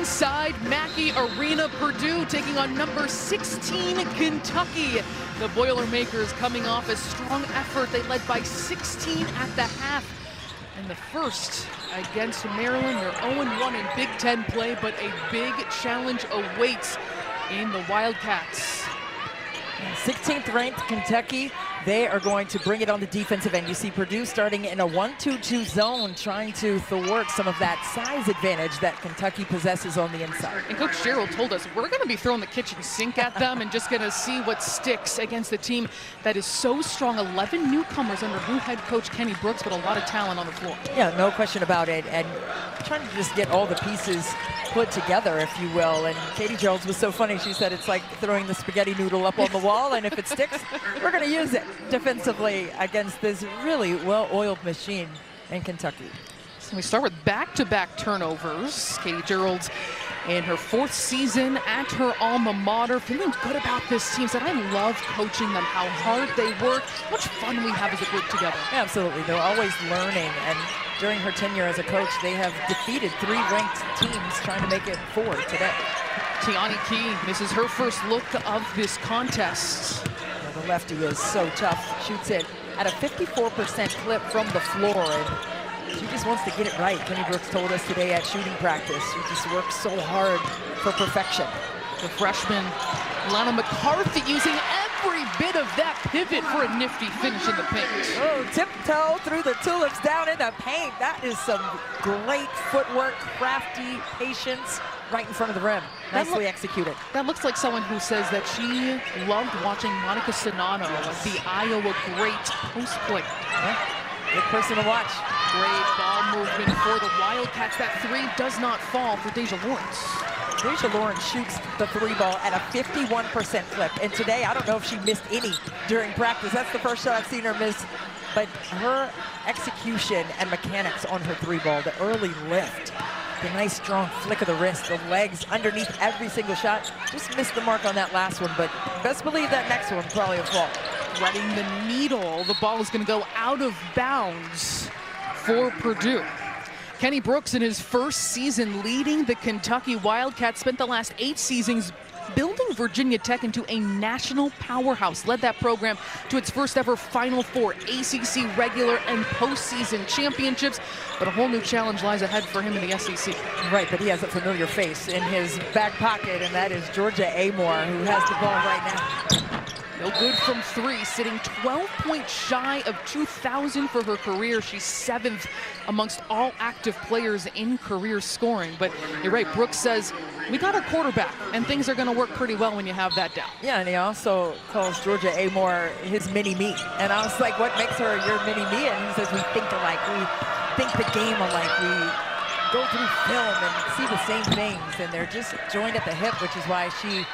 inside Mackey Arena. Purdue taking on number 16 Kentucky. The Boilermakers coming off a strong effort. They led by 16 at the half. And the first against Maryland. They're 0-1 in Big Ten play, but a big challenge awaits in the Wildcats. 16th ranked Kentucky, they are going to bring it on the defensive end. You see Purdue starting in a 1-2-2 zone, trying to thwart some of that size advantage that Kentucky possesses on the inside. And Coach Gerald told us we're going to be throwing the kitchen sink at them and just going to see what sticks against a team that is so strong. 11 newcomers under new head coach Kenny Brooks, but a lot of talent on the floor. Yeah, no question about it. And trying to just get all the pieces put together, if you will. And Katie Jones was so funny. She said it's like throwing the spaghetti noodle up on the wall, and if it sticks, we're going to use it defensively against this really well-oiled machine in Kentucky. So we start with back-to-back turnovers. Katie Gerald in her 4th season at her alma mater, feeling good about this team. Said, I love coaching them, how hard they work, how much fun we have as a group together. Yeah, absolutely. They're always learning, and during her tenure as a coach, they have defeated 3 ranked teams trying to make it 4 today. Tiani Key misses her first look of this contest. Well, the lefty is so tough. Shoots it at a 54% clip from the floor, and she just wants to get it right. Kenny Brooks told us today at shooting practice, she just works so hard for perfection. The freshman, Lana McCarthy, using every bit of that pivot for a nifty finish in the paint. Oh, tiptoe through the tulips down in the paint. That is some great footwork, crafty patience right in front of the rim. Nicely executed. That looks like someone who says that she loved watching Monica Sonano, the Iowa great post play. Yeah, good person to watch. Great ball movement for the Wildcats. That 3 does not fall for Deja Lawrence. Deja Lawrence shoots the 3 ball at a 51% clip. And today, I don't know if she missed any during practice. That's the first shot I've seen her miss. But her execution and mechanics on her 3 ball, the early lift, the nice strong flick of the wrist, the legs underneath every single shot, just missed the mark on that last one. But best believe that next one probably will fall. Threading the needle. The ball is going to go out of bounds for Purdue. Kenny Brooks, in his first season leading the Kentucky Wildcats, spent the last 8 seasons building Virginia Tech into a national powerhouse. Led that program to its first ever Final Four, ACC regular and postseason championships. But a whole new challenge lies ahead for him in the SEC. Right, but he has a familiar face in his back pocket, and that is Georgia Amoore, who has the ball right now. No good from 3, sitting 12 points shy of 2,000 for her career. She's 7th amongst all active players in career scoring. But you're right, Brooks says, we got a quarterback, and things are going to work pretty well when you have that down. Yeah, and he also calls Georgia Amoore his mini-me. And I was like, what makes her your mini-me? And he says, we think alike, we think the game alike, we go through film and see the same things. And they're just joined at the hip, which is why she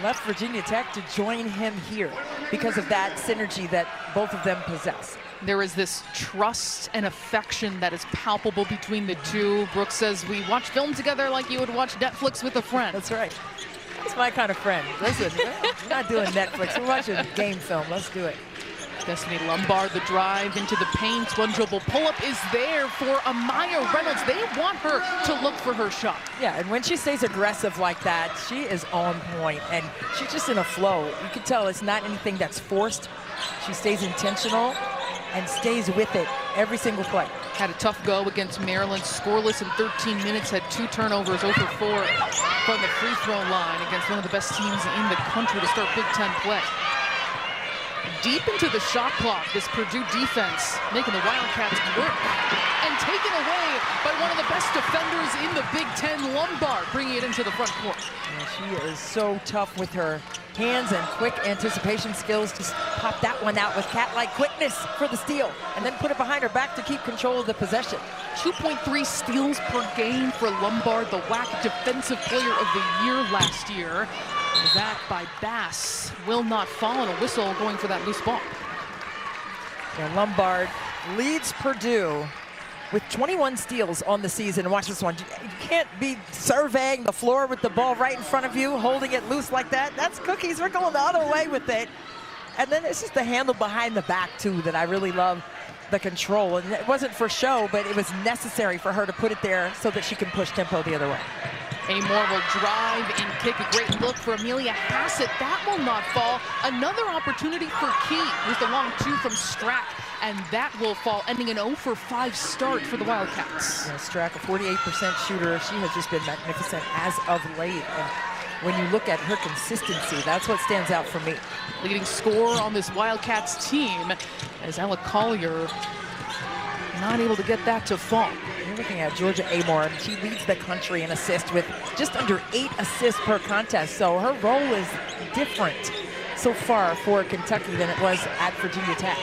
left Virginia Tech to join him here, because of that synergy that both of them possess. There is this trust and affection that is palpable between the two. Brooks says, we watch film together like you would watch Netflix with a friend. That's right. That's my kind of friend. Listen, we're not doing Netflix. We're watching game film. Let's do it. Destiny Lombard, the drive into the paint. One dribble pull-up is there for Amaya Reynolds. They want her to look for her shot. Yeah, and when she stays aggressive like that, she is on point, and she's just in a flow. You can tell it's not anything that's forced. She stays intentional and stays with it every single play. Had a tough go against Maryland, scoreless in 13 minutes, had 2 turnovers, over 4 from the free throw line against one of the best teams in the country to start Big Ten play. Deep into the shot clock, this Purdue defense making the Wildcats work, and taken away by one of the best defenders in the Big Ten, Lombard, bringing it into the front court. Yeah, she is so tough with her hands and quick anticipation skills. Just pop that one out with cat-like quickness for the steal, and then put it behind her back to keep control of the possession. 2.3 steals per game for Lombard, the WAC Defensive Player of the Year last year. That by Bass will not fall, on a whistle going for that loose ball. Yeah, Lombard leads Purdue with 21 steals on the season. Watch this one. You can't be surveying the floor with the ball right in front of you, holding it loose like that. That's cookies. We're going the other way with it. And then it's just the handle behind the back, too, that I really love the control. And it wasn't for show, but it was necessary for her to put it there so that she can push tempo the other way. Amoore will drive and kick. A great look for Amelia Hassett. That will not fall. Another opportunity for Key with the long two from Strack, and that will fall, ending an 0 for 5 start for the Wildcats. Yeah, Strack, a 48% shooter. She has just been magnificent as of late. And when you look at her consistency, that's what stands out for me. Leading scorer on this Wildcats team as Ella Collier not able to get that to fall. You're looking at Georgia Amoore, and she leads the country in assists with just under 8 assists per contest. So her role is different so far for Kentucky than it was at Virginia Tech.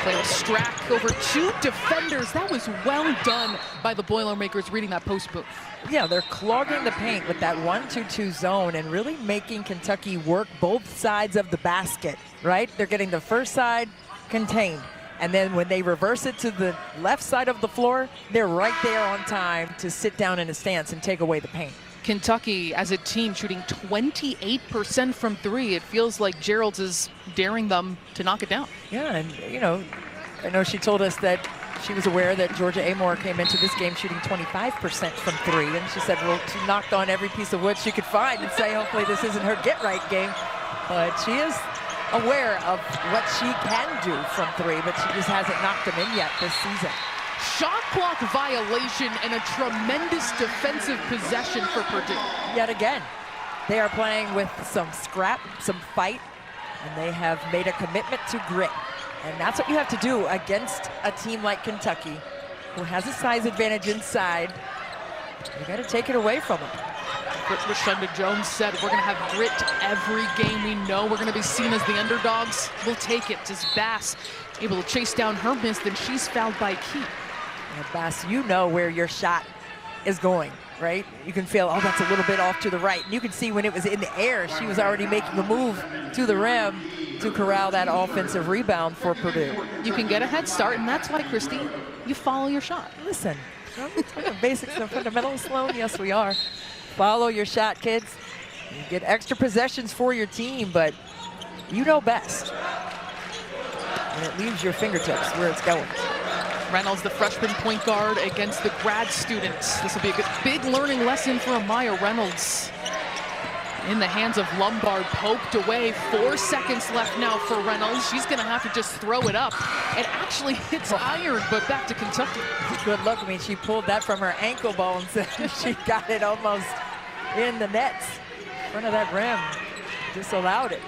Play with Strack over 2 defenders. That was well done by the Boilermakers reading that post booth. Yeah, they're clogging the paint with that 1-2-2 zone and really making Kentucky work both sides of the basket, right? They're getting the first side contained. And then when they reverse it to the left side of the floor, they're right there on time to sit down in a stance and take away the paint. Kentucky, as a team, shooting 28% from 3. It feels like Gerald's is daring them to knock it down. Yeah, and, you know, I know she told us that she was aware that Georgia Amoore came into this game shooting 25% from 3. And she said, well, she knocked on every piece of wood she could find and say, hopefully this isn't her get-right game. But she is aware of what she can do from 3, but she just hasn't knocked them in yet this season. Shot clock violation and a tremendous defensive possession for Purdue. Yet again, they are playing with some scrap, some fight, and they have made a commitment to grit. And that's what you have to do against a team like Kentucky, who has a size advantage inside. You got to take it away from them. Rashunda Jones said, we're going to have grit every game. We know we're going to be seen as the underdogs. We'll take it. As Bass able to chase down her miss, then she's fouled by Key. And Bass, you know where your shot is going, right? You can feel, oh, that's a little bit off to the right. And you can see when it was in the air, she was already making a move to the rim to corral that offensive rebound for Purdue. You can get a head start, and that's why, Christy, you follow your shot. Listen, basics and fundamentals, Sloan. Yes, we are. Follow your shot, kids. You get extra possessions for your team, but you know best. And it leaves your fingertips where it's going. Reynolds, the freshman point guard against the grad students. This will be a good, big learning lesson for Amaya Reynolds. In the hands of Lombard, poked away. 4 seconds left now for Reynolds. She's going to have to just throw it up. It actually hits iron, but back to Kentucky. Good look. I mean, she pulled that from her ankle bones. She got it almost in the nets. In front of that rim. Disallowed it.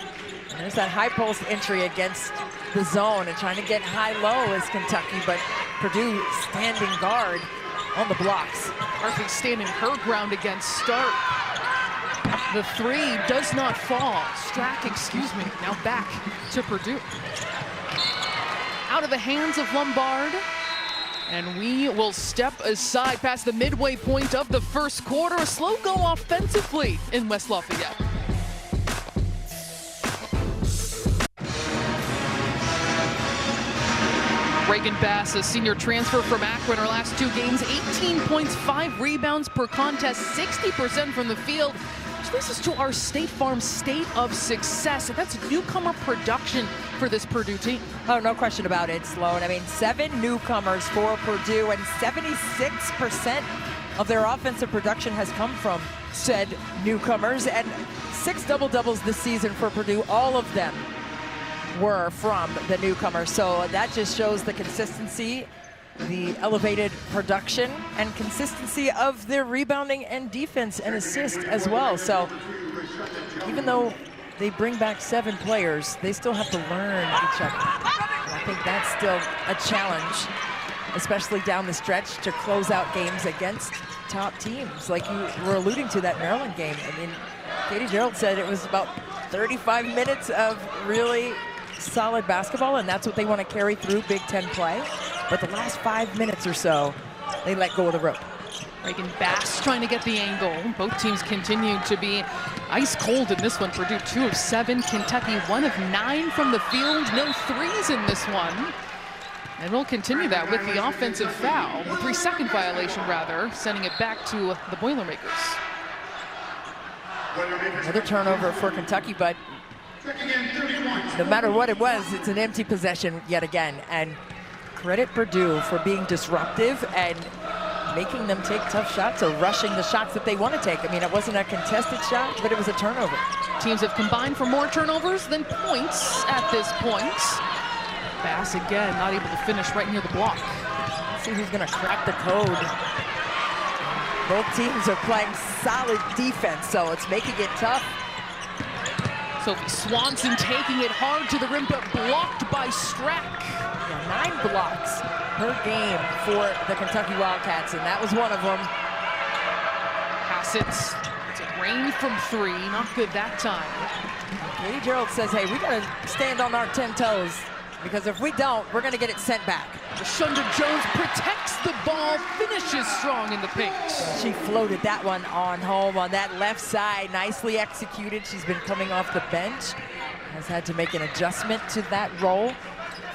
And there's that high post entry against the zone and trying to get high-low is Kentucky, but Purdue standing guard on the blocks. Perfect standing her ground against Stark. The 3 does not fall. Strack, excuse me, now back to Purdue. Out of the hands of Lombard. And we will step aside past the midway point of the first quarter. A slow go offensively in West Lafayette. Reagan Bass, a senior transfer from Akron, her last 2 games, 18 points, 5 rebounds per contest, 60% from the field. So this is to our State Farm state of success, and that's newcomer production for this Purdue team. Oh, no question about it, Sloan. I mean, 7 newcomers for Purdue, and 76% of their offensive production has come from said newcomers, and 6 double-doubles this season for Purdue, all of them were from the newcomers. So that just shows the consistency, the elevated production, and consistency of their rebounding and defense and assist as well. So even though they bring back 7 players, they still have to learn each other. And I think that's still a challenge, especially down the stretch, to close out games against top teams. Like you were alluding to that Maryland game. I mean, Katie Gerald said it was about 35 minutes of really solid basketball, and that's what they want to carry through Big Ten play. But the last 5 minutes or so, they let go of the rope. Reagan Bass trying to get the angle. Both teams continue to be ice cold in this one. Purdue 2 of 7, Kentucky 1 of 9 from the field. No threes in this one. And we'll continue that with the offensive foul, the 3-second violation rather, sending it back to the Boilermakers. Another turnover for Kentucky, but no matter what it was, it's an empty possession yet again. And credit Purdue for being disruptive and making them take tough shots or rushing the shots that they want to take. I mean, it wasn't a contested shot, but it was a turnover. Teams have combined for more turnovers than points at this point. Bass again, not able to finish right near the block. Let's see who's going to crack the code. Both teams are playing solid defense, so it's making it tough. Sophie Swanson taking it hard to the rim, but blocked by Strack. Yeah, 9 blocks per game for the Kentucky Wildcats, and that was one of them. Hassett, it's a rain from 3, not good that time. Katie Gerald says, hey, we gotta stand on our 10 toes, because if we don't, we're gonna get it sent back. Shunda Jones protects the ball, finishes strong in the pinks. She floated that one on home on that left side, nicely executed. She's been coming off the bench, has had to make an adjustment to that role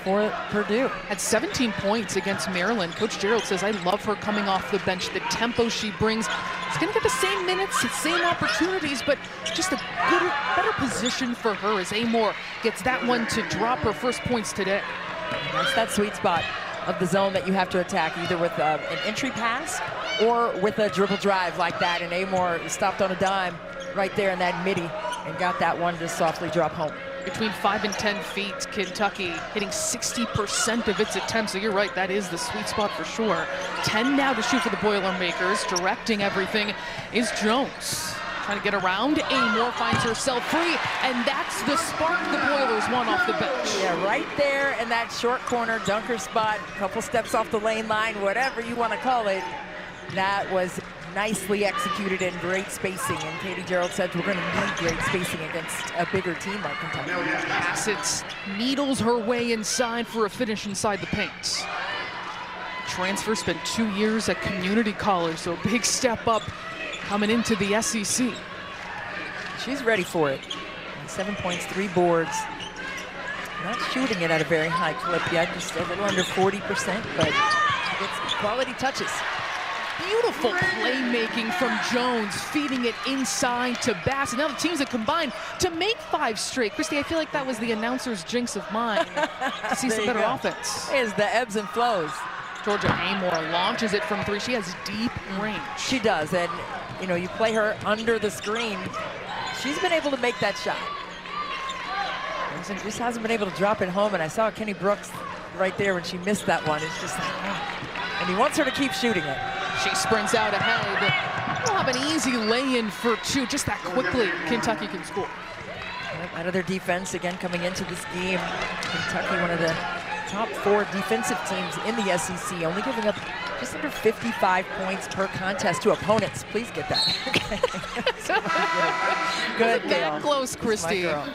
for Purdue. Had 17 points against Maryland. Coach Gerald says, I love her coming off the bench. The tempo she brings. She's going to get the same minutes, the same opportunities, but just a good, better position for her as Amoore gets that one to drop her first points today. That's that sweet spot of the zone that you have to attack, either with an entry pass or with a dribble drive like that. And Amoore stopped on a dime right there in that midi and got that one to softly drop home. Between 5 and 10 feet, Kentucky hitting 60% of its attempts. So you're right, that is the sweet spot for sure. 10 now to shoot for the Boilermakers. Directing everything is Jones. Trying to get around. Amoore finds herself free, and that's the spark the Boilers want off the bench. Yeah, right there in that short corner dunker spot, a couple steps off the lane line, whatever you want to call it. That was nicely executed and great spacing, and Katie Gerald said we're going to need great spacing against a bigger team like Kentucky. Hassett needles her way inside for a finish inside the paint. Transfer spent 2 years at community college, so a big step up coming into the SEC. She's ready for it. 7 points, 3 boards. Not shooting it at a very high clip yet, just a little under 40%, but she gets quality touches. Beautiful playmaking from Jones, feeding it inside to Bass. And now the teams have combined to make 5 straight. Christy, I feel like that was the announcer's jinx of mine to see some better offense. Is the ebbs and flows. Georgia Amoore launches it from 3. She has deep range. She does, and you know, you play her under the screen. She's been able to make that shot. Just hasn't been able to drop it home, and I saw Kenny Brooks right there when she missed that one. It's just like, oh. And he wants her to keep shooting it. She sprints out ahead. We'll have an easy lay-in for 2. Just that quickly, Kentucky can score. Out of their defense, again, coming into this game, Kentucky, one of the top 4 defensive teams in the SEC, only giving up just under 55 points per contest to opponents. Please get that. Good, that close, Christy. Yeah.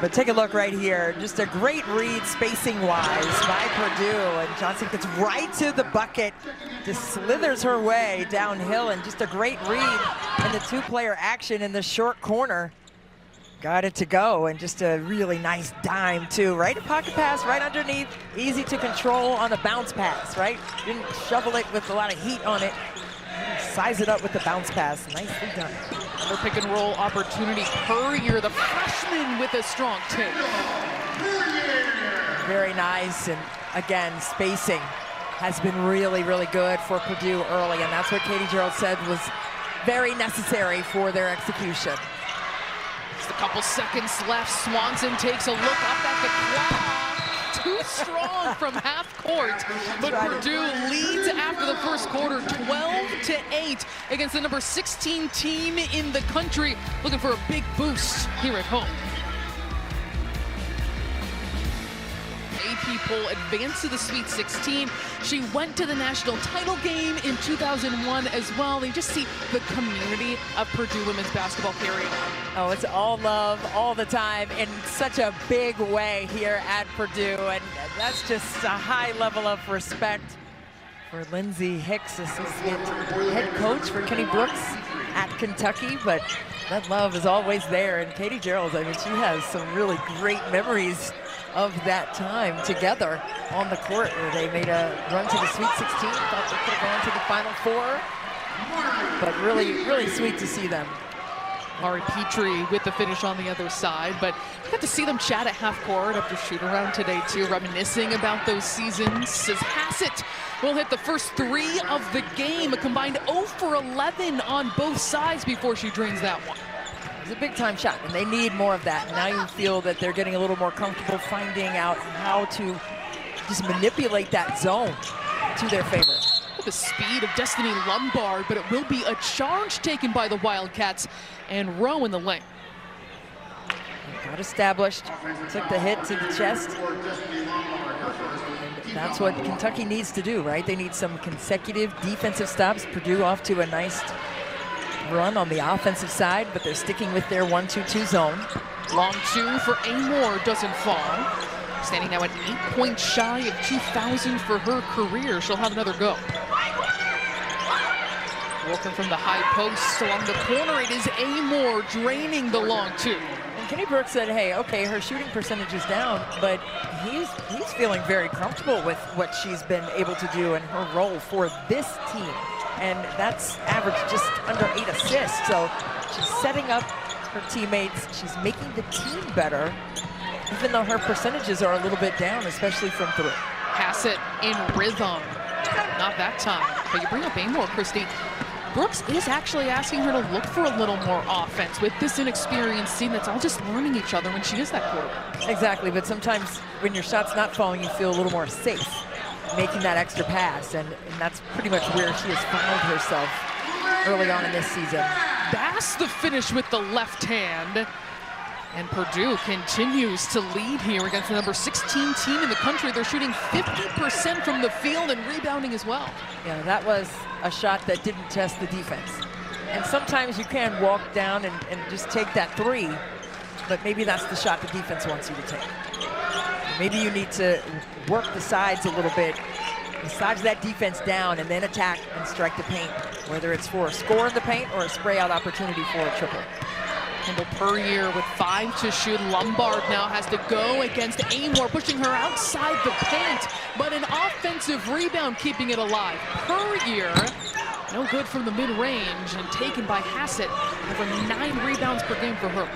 But take a look right here. Just a great read spacing-wise by Purdue. And Johnson gets right to the bucket, just slithers her way downhill, and just a great read in the 2-player action in the short corner. Got it to go, and just a really nice dime, too. Right, a pocket pass right underneath. Easy to control on a bounce pass, right? Didn't shovel it with a lot of heat on it. Size it up with the bounce pass. Nicely done. Another pick and roll opportunity. Purrier, the freshman, with a strong take. Very nice, and again, spacing has been really, really good for Purdue early, and that's what Katie Gerald said was very necessary for their execution. Just a couple seconds left. Swanson takes a look up at the clock. Too strong from half court, but Purdue leads after the first quarter 12-8 against the number 16 team in the country, looking for a big boost here at home. AP poll advanced to the Sweet 16. She went to the national title game in 2001 as well. You just see the community of Purdue women's basketball carrying on. Oh, it's all love all the time in such a big way here at Purdue, and that's just a high level of respect for Lindsay Hicks, assistant head coach for Kenny Brooks at Kentucky, but that love is always there. And Katie Gerald, I mean, she has some really great memories of that time together on the court where they made a run to the Sweet 16, thought they could have gone to the Final Four, but really, really sweet to see them. Ari Petrie with the finish on the other side, but got to see them chat at half court after shoot around today too, reminiscing about those seasons. As Hassett will hit the first 3 of the game, a combined 0 for 11 on both sides before she drains that one. It's a big time shot, and they need more of that. Now you feel that they're getting a little more comfortable finding out how to just manipulate that zone to their favor. The speed of Destiny Lombard, but it will be a charge taken by the Wildcats, and Rowe in the lane. Got established, took the hit to the chest. And that's what Kentucky needs to do, right? They need some consecutive defensive stops. Purdue off to a nice run on the offensive side, but they're sticking with their 1-2-2 zone. Long 2 for Amoore doesn't fall. Standing now at 8 points shy of 2,000 for her career. She'll have another go. Working from the high post along the corner, it is Amoore draining the long 2. And Kenny Brooks said, hey, okay, her shooting percentage is down, but he's feeling very comfortable with what she's been able to do in her role for this team. And that's average just under 8 assists. So she's setting up her teammates. She's making the team better, even though her percentages are a little bit down, especially from 3. Hassett in rhythm. Not that time. But you bring up Amoore, Christy. Brooks is actually asking her to look for a little more offense with this inexperienced team that's all just learning each other when she is that quarterback. Exactly, but sometimes when your shot's not falling, you feel a little more safe making that extra pass, and that's pretty much where she has found herself early on in this season. Bass the finish with the left hand. And Purdue continues to lead here against the number 16 team in the country. They're shooting 50% from the field and rebounding as well. Yeah, that was a shot that didn't test the defense. And sometimes you can walk down and just take that 3, but maybe that's the shot the defense wants you to take. Maybe you need to work the sides a little bit, massage that defense down, and then attack and strike the paint, whether it's for a score in the paint or a spray out opportunity for a triple. Kendall Puryear with 5 to shoot. Lombard now has to go against Amoore, pushing her outside the paint, but an offensive rebound keeping it alive. Puryear, no good from the mid-range, and taken by Hassett. Over 9 rebounds per game for her.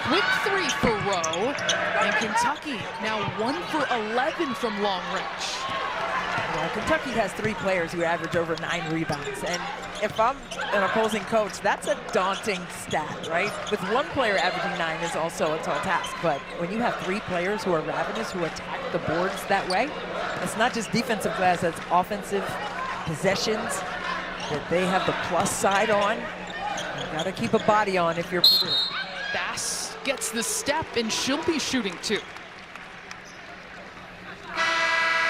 Quick 3 for Rowe, and Kentucky now 1 for 11 from long range. Well, Kentucky has 3 players who average over 9 rebounds, and if I'm an opposing coach, that's a daunting stat, right? With 1 player averaging 9 is also a tall task, but when you have 3 players who are ravenous, who attack the boards that way, it's not just defensive glass, that's offensive possessions that they have the plus side on. You gotta keep a body on if you're Purdue. Bass gets the step, and she'll be shooting 2.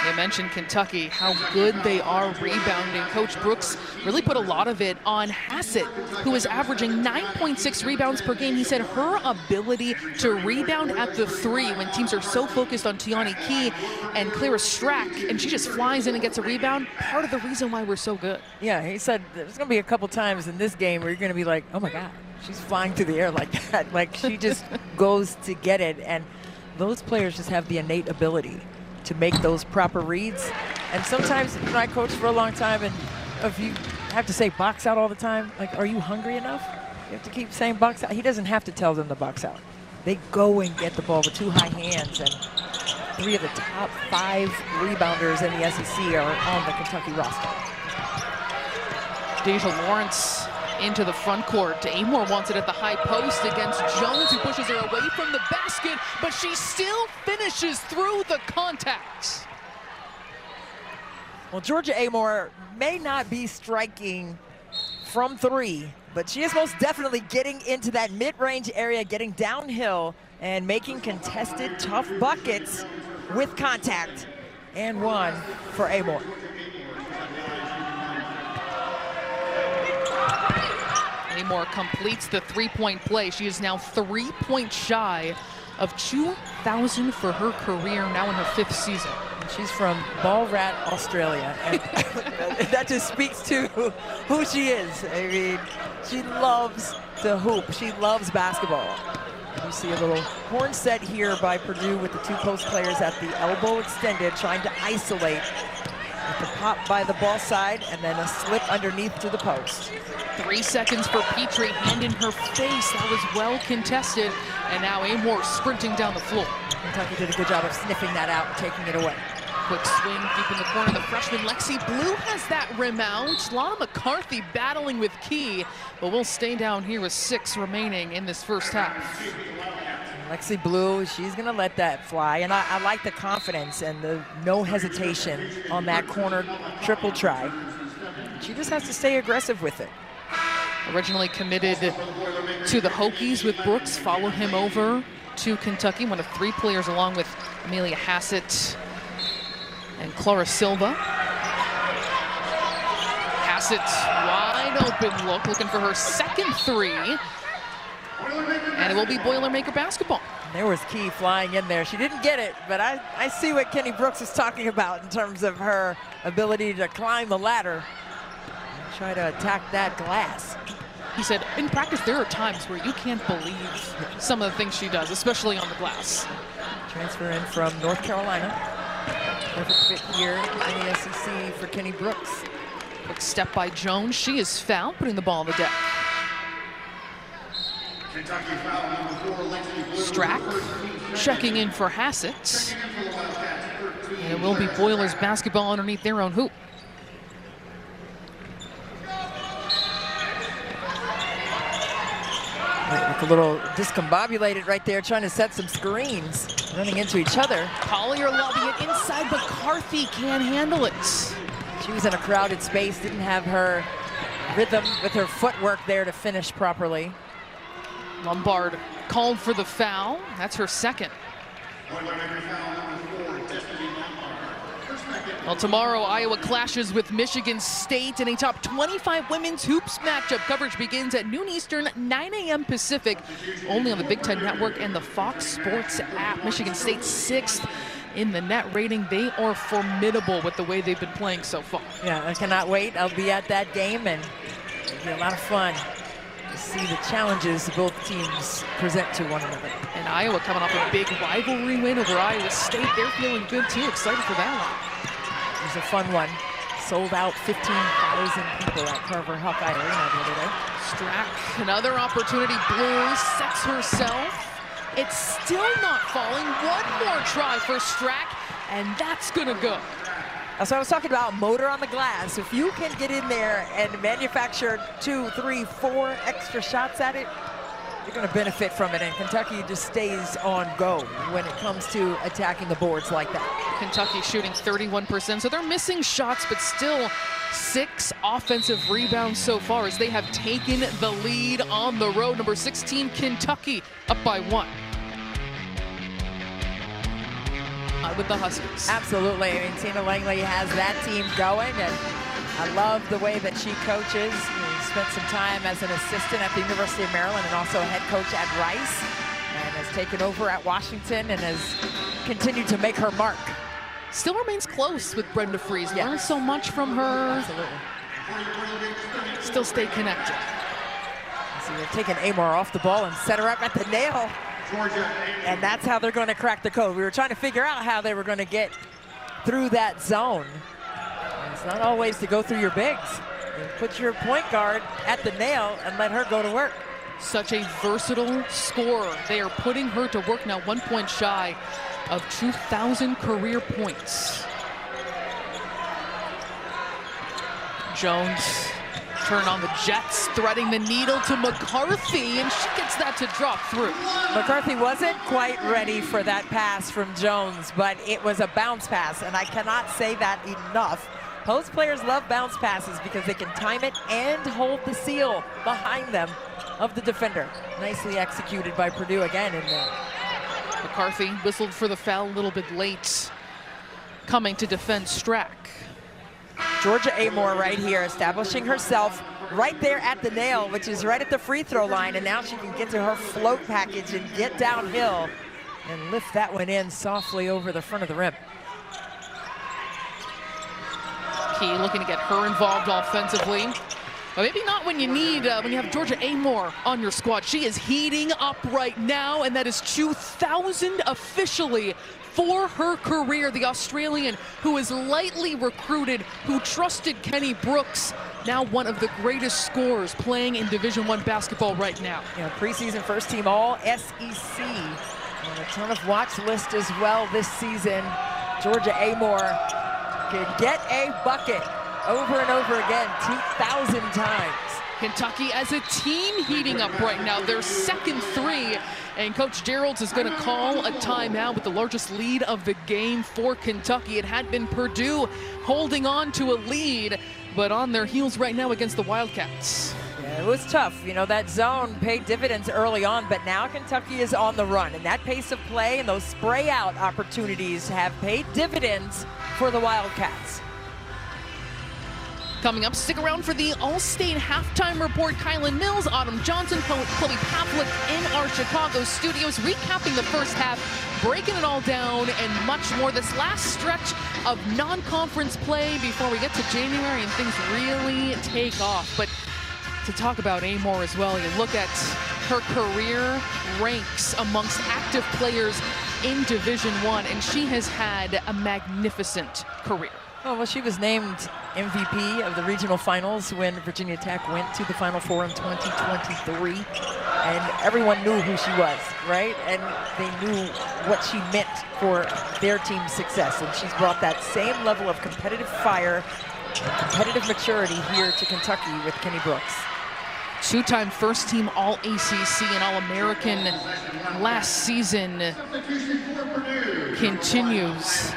They mentioned Kentucky, how good they are rebounding. Coach Brooks really put a lot of it on Hassett, who is averaging 9.6 rebounds per game. He said her ability to rebound at the 3 when teams are so focused on Tiani Key and Clara Strack, and she just flies in and gets a rebound, part of the reason why we're so good. Yeah, he said there's going to be a couple times in this game where you're going to be like, oh my God, she's flying through the air like that. Like, she just goes to get it, and those players just have the innate ability to make those proper reads. And sometimes, you know, I coached for a long time, and if you have to say box out all the time, like, are you hungry enough? You have to keep saying box out. He doesn't have to tell them to box out. They go and get the ball with 2 high hands, and 3 of the top 5 rebounders in the SEC are on the Kentucky roster. Deja Lawrence into the front court. Amoore wants it at the high post against Jones, who pushes her away from the basket, but she still finishes through the contact. Well, Georgia Amoore may not be striking from 3, but she is most definitely getting into that mid-range area, getting downhill, and making contested, tough buckets with contact. And 1 for Amoore. Amoore completes the 3-point play. She is now 3 points shy of 2,000 for her career, now in her 5th season. And she's from Ballarat, Australia. And that just speaks to who she is. I mean, she loves to hoop. She loves basketball. You see a little horn set here by Purdue with the 2 post players at the elbow extended, trying to isolate With the pop by the ball side and then a slip underneath to the post. 3 seconds for Petrie, hand in her face. That was well contested. And now Amoore sprinting down the floor. Kentucky did a good job of sniffing that out and taking it away. Quick swing deep in the corner. The freshman Lexi Blue has that rim out. Lana McCarthy battling with Key, but we'll stay down here with 6 remaining in this first half. Lexi Blue, she's going to let that fly. And I like the confidence and the no hesitation on that corner triple try. She just has to stay aggressive with it. Originally committed to the Hokies with Brooks, followed him over to Kentucky. One of 3 players along with Amelia Hassett and Clara Silva. Hassett, wide open look, looking for her second 3. And it will be Boilermaker basketball. There was Key flying in there. She didn't get it, but I see what Kenny Brooks is talking about in terms of her ability to climb the ladder and try to attack that glass. He said, in practice, there are times where you can't believe some of the things she does, especially on the glass. Transfer in from North Carolina. Perfect fit here in the SEC for Kenny Brooks. Quick step by Jones. She is fouled, putting the ball on the deck. Strack checking in for Hassett. And it will be Boilers basketball underneath their own hoop. Look a little discombobulated right there, trying to set some screens, running into each other. Collier lobbing it inside, but McCarthy can't handle it. She was in a crowded space, didn't have her rhythm with her footwork there to finish properly. Lombard called for the foul. That's her second. Well, tomorrow, Iowa clashes with Michigan State in a top 25 women's hoops matchup. Coverage begins at noon Eastern, 9 a.m. Pacific, only on the Big Ten Network and the Fox Sports app. Michigan State 6th in the net rating. They are formidable with the way they've been playing so far. Yeah, I cannot wait. I'll be at that game, and it'll be a lot of fun to see the challenges both teams present to one another. And Iowa coming off a big rivalry win over Iowa State. They're feeling good, too. Excited for that one. It was a fun one. Sold out 15,000 people at Carver Hawkeye Arena the other day. Strack, another opportunity. Blue sets herself. It's still not falling. One more try for Strack, and that's gonna go. So I was talking about motor on the glass. If you can get in there and manufacture 2, 3, 4 extra shots at it, you're going to benefit from it. And Kentucky just stays on go when it comes to attacking the boards like that. Kentucky shooting 31%, so they're missing shots, but still 6 offensive rebounds so far as they have taken the lead on the road. Number 16, Kentucky, up by 1. With the Huskies. Absolutely. I mean, Tina Langley has that team going, and I love the way that she coaches. She spent some time as an assistant at the University of Maryland and also a head coach at Rice, and has taken over at Washington and has continued to make her mark. Still remains close with Brenda Fries. Yes. Learned so much from her. Absolutely. Still stay connected. So they're taking Amoore off the ball and set her up at the nail. And that's how they're going to crack the code. We were trying to figure out how they were going to get through that zone. And it's not always to go through your bigs. You put your point guard at the nail and let her go to work. Such a versatile scorer. They are putting her to work now, 1 point shy of 2,000 career points. Jones turn on the Jets, threading the needle to McCarthy, and she gets that to drop through. McCarthy wasn't quite ready for that pass from Jones, but it was a bounce pass, and I cannot say that enough. Post players love bounce passes because they can time it and hold the seal behind them of the defender. Nicely executed by Purdue again in there. McCarthy whistled for the foul a little bit late, coming to defend Strack. Georgia Amoore right here, establishing herself right there at the nail, which is right at the free throw line, and now she can get to her float package and get downhill and lift that one in softly over the front of the rim. Key looking to get her involved offensively. But maybe not when you need, when you have Georgia Amoore on your squad. She is heating up right now, and that is 2,000 officially for her career. The Australian, who is lightly recruited, who trusted Kenny Brooks, now one of the greatest scorers playing in Division I basketball right now. Preseason first team all SEC. And a ton of watch list as well this season. Georgia Amoore could get a bucket over and over again, 2,000 times. Kentucky as a team heating up right now. Their second three, and Coach Geralds is going to call a timeout with the largest lead of the game for Kentucky. It had been Purdue holding on to a lead, but on their heels right now against the Wildcats. Yeah, it was tough. That zone paid dividends early on, but now Kentucky is on the run, and that pace of play and those spray out opportunities have paid dividends for the Wildcats. Coming up, stick around for the All-State halftime report. Kylan Mills, Autumn Johnson, Chloe Pavlik in our Chicago studios, recapping the first half, breaking it all down, and much more. This last stretch of non-conference play before we get to January and things really take off. But to talk about Amoore as well, you look at her career ranks amongst active players in Division I, and she has had a magnificent career. Oh, well, she was named MVP of the regional finals when Virginia Tech went to the Final Four in 2023. And everyone knew who she was, right? And they knew what she meant for their team's success. And she's brought that same level of competitive fire and competitive maturity here to Kentucky with Kenny Brooks. Two-time first-team All-ACC and All-American last season continues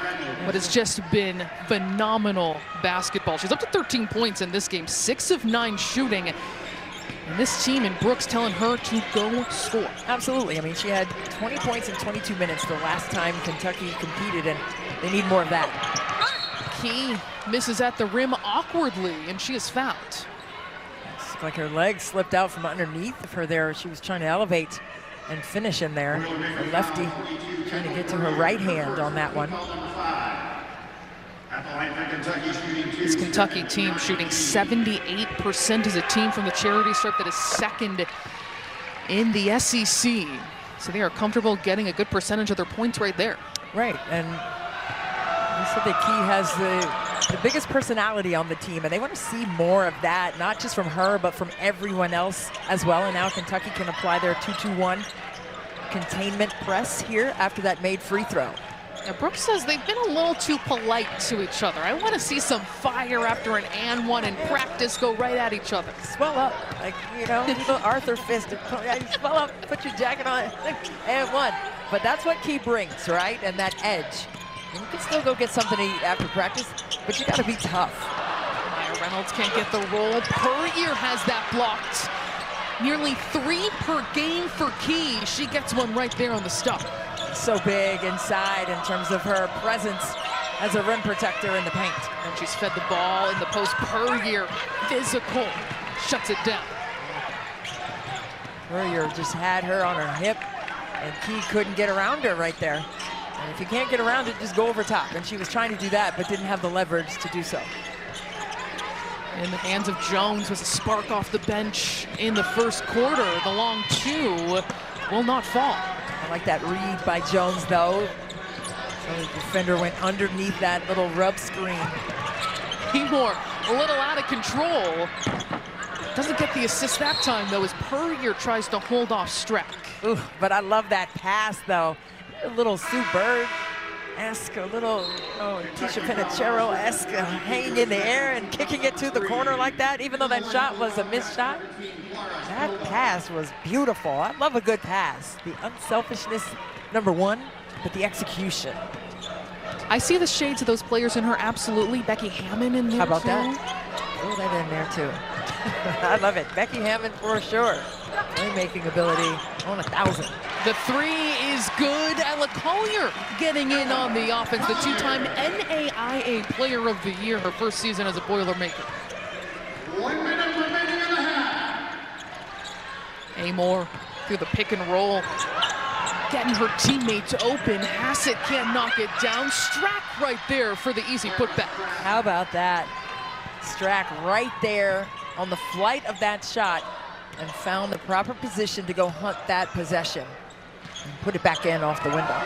what has just been phenomenal basketball. She's up to 13 points in this game, 6 of 9 shooting. And this team and Brooks telling her to go score. Absolutely. I mean, she had 20 points in 22 minutes the last time Kentucky competed, and they need more of that. Key misses at the rim awkwardly, and she is fouled. It's like her leg slipped out from underneath of her there. She was trying to elevate and finish in there. The lefty trying to get to her right hand on that one. This Kentucky team shooting 78% as a team from the charity stripe. That is second in the SEC. So they are comfortable getting a good percentage of their points right there. Right, and you said that Key has the biggest personality on the team, and they want to see more of that, not just from her, but from everyone else as well. And now Kentucky can apply their 2-2-1 containment press here after that made free throw. Now, Brooks says they've been a little too polite to each other. I want to see some fire after an and one in practice, go right at each other. Swell up, like, little Arthur fist. Swell up, put your jacket on, and one. But that's what Key brings, right? And that edge. And you can still go get something to eat after practice, but you got to be tough. Maya Reynolds can't get the roll. Puryear has that blocked. Nearly 3 per game for Key. She gets one right there on the stop. So big inside in terms of her presence as a rim protector in the paint. And she's fed the ball in the post. Puryear, physical, shuts it down. Puryear just had her on her hip, and Key couldn't get around her right there. And if you can't get around it, just go over top. And she was trying to do that, but didn't have the leverage to do so. In the hands of Jones was a spark off the bench in the first quarter. The long two will not fall. I like that read by Jones, though. So the defender went underneath that little rub screen. Amoore a little out of control. Doesn't get the assist that time, though, as Puryear tries to hold off Strack. Ooh, but I love that pass, though. A little Sue Bird-esque, a little Tisha Pinachero-esque, hanging in the air and kicking it to the corner like that, even though that shot was a missed shot. That pass was beautiful. I love a good pass. The unselfishness, number one, but the execution. I see the shades of those players in her, absolutely. Becky Hammond in there, How about too. that? Throw that in there, too. I love it. Becky Hammond for sure. Playmaking ability on 1,000. The three is good. Ella Collier getting in on the offense. The two-time NAIA Player of the Year, her first season as a Boilermaker. 1 minute remaining in the half. Amoore through the pick and roll, getting her teammates open. Hassett can't knock it down. Strack right there for the easy putback. How about that? Strack right there on the flight of that shot and found the proper position to go hunt that possession and put it back in off the window.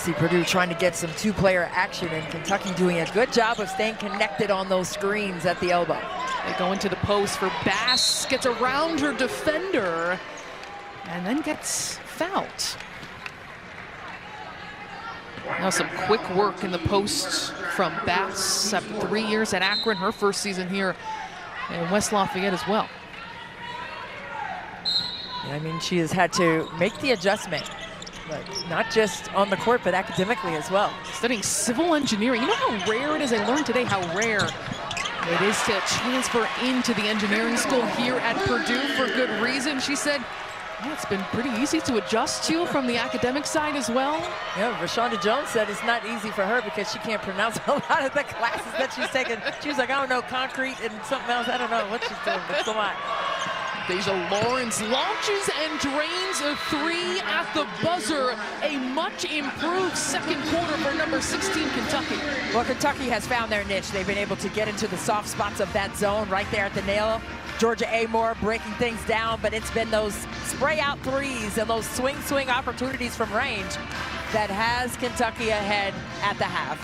see Purdue trying to get some two-player action, and Kentucky doing a good job of staying connected on those screens at the elbow. They go into the post for Bass, gets around her defender, and then gets fouled. Now some quick work in the post from Bass after 3 years at Akron, her first season here in West Lafayette as well. Yeah, I mean, she has had to make the adjustment, but not just on the court, but academically as well. Studying civil engineering. You know how rare it is? I learned today how rare it is to transfer into the engineering school here at Purdue for good reason. She said, yeah, it's been pretty easy to adjust to from the academic side as well. Yeah, Rashonda Jones said it's not easy for her because she can't pronounce a lot of the classes that she's taken. She was like, I don't know, concrete and something else. I don't know what she's doing, but come on. Deja Lawrence launches and drains a three at the buzzer. A much improved second quarter for number 16 Kentucky. Well, Kentucky has found their niche. They've been able to get into the soft spots of that zone right there at the nail. Georgia Amoore breaking things down, but it's been those spray out threes and those swing opportunities from range that has Kentucky ahead at the half.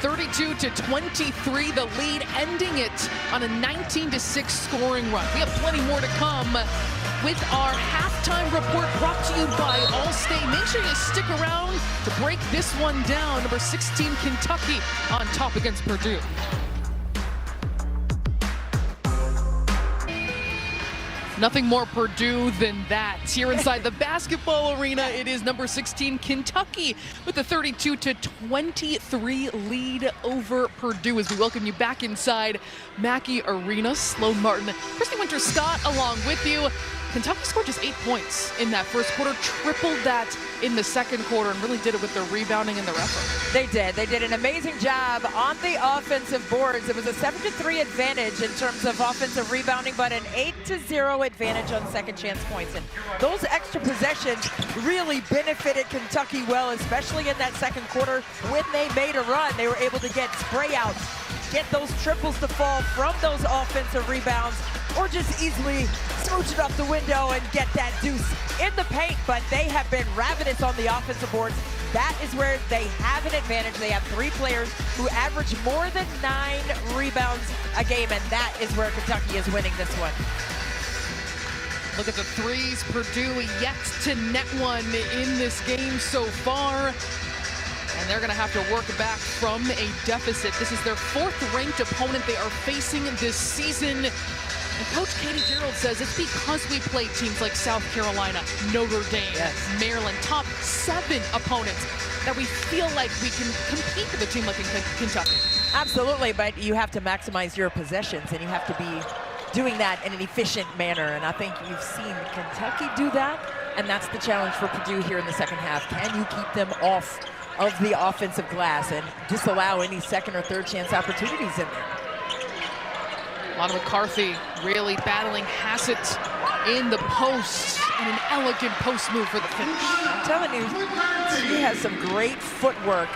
32-23, the lead, ending it on a 19-6 scoring run. We have plenty more to come with our halftime report brought to you by Allstate. Make sure you stick around to break this one down. Number 16 Kentucky on top against Purdue. Nothing more Purdue than that. Here inside the basketball arena, it is number 16 Kentucky with a 32-23 lead over Purdue as we welcome you back inside Mackey Arena. Sloan Martin, Christy Winter-Scott along with you. Kentucky scored just 8 points in that first quarter, tripled that in the second quarter, and really did it with their rebounding and their effort. They did. They did an amazing job on the offensive boards. It was a 7-3 advantage in terms of offensive rebounding, but an 8-0 advantage on second chance points. And those extra possessions really benefited Kentucky well, especially in that second quarter when they made a run. They were able to get spray outs, get those triples to fall from those offensive rebounds, or just easily smooch it up the window and get that deuce in the paint. But they have been ravenous on the offensive boards. That is where they have an advantage. They have 3 players who average more than 9 rebounds a game, and that is where Kentucky is winning this one. Look at the threes. Purdue yet to net one in this game so far. And they're going to have to work back from a deficit. This is their 4th-ranked opponent they are facing this season. And Coach Katie Gerald says it's because we play teams like South Carolina, Notre Dame, Maryland, top 7 opponents, that we feel like we can compete with a team like Kentucky. Absolutely, but you have to maximize your possessions, and you have to be doing that in an efficient manner. And I think you've seen Kentucky do that, and that's the challenge for Purdue here in the second half. Can you keep them off of the offensive glass and disallow any second or third chance opportunities in there? Lana McCarthy really battling Hassett in the post, and an elegant post move for the finish. I'm telling you, she has some great footwork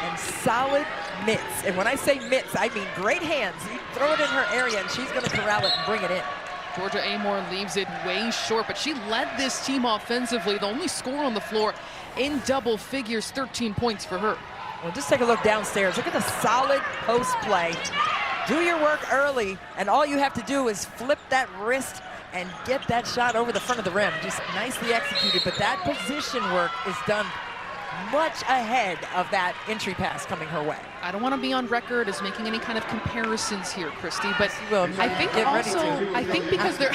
and solid mitts. And when I say mitts, I mean great hands. You throw it in her area, and she's going to corral it and bring it in. Georgia Amoore leaves it way short, but she led this team offensively. The only score on the floor in double figures, 13 points for her. Well, just take a look downstairs. Look at the solid post play. Do your work early, and all you have to do is flip that wrist and get that shot over the front of the rim. Just nicely executed, but that position work is done much ahead of that entry pass coming her way. I don't want to be on record as making any kind of comparisons here, Christy, but Well, I think because they're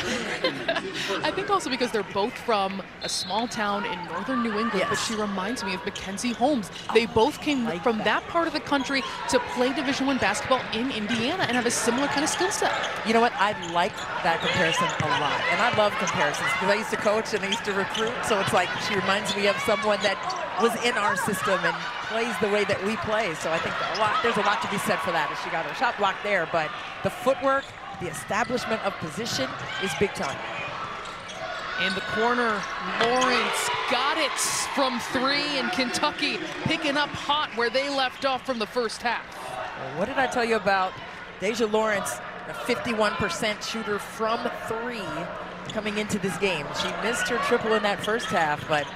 I think also because they're both from a small town in northern New England, Yes. but she reminds me of Mackenzie Holmes. They both came from that part of the country to play Division I basketball in Indiana and have a similar kind of skill set. You know what? I like that comparison a lot, and I love comparisons because I used to coach and I used to recruit, so it's like she reminds me of someone that was in our system and plays the way that we play. So I think there's a lot to be said for that. She got her shot blocked there, but the footwork, the establishment of position is big time. In the corner, Lawrence got it from 3, and Kentucky picking up hot where they left off from the first half. Well, what did I tell you about Deja Lawrence, a 51% shooter from 3 coming into this game? She missed her triple in that first half, but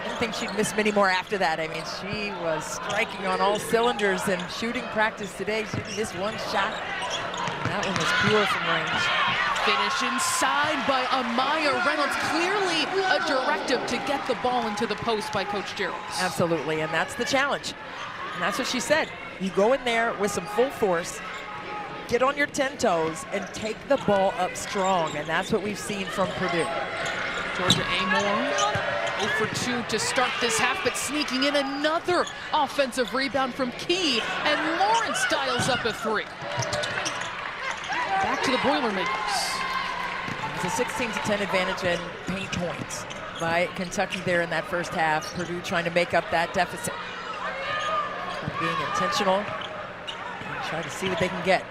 I didn't think she'd miss many more after that. I mean, she was striking on all cylinders in shooting practice today. She didn't miss one shot. That one was pure from range. Finish inside by Amaya Reynolds. Clearly a directive to get the ball into the post by Coach Gerald. Absolutely, and that's the challenge. And that's what she said. You go in there with some full force, get on your 10 toes, and take the ball up strong, and that's what we've seen from Purdue. Georgia Amoore 0 for 2 to start this half, but sneaking in another offensive rebound from Key, and Lawrence dials up a 3. Back to the Boilermakers. It's a 16-10 advantage in paint points by Kentucky there in that first half. Purdue trying to make up that deficit. Being intentional and try to see what they can get.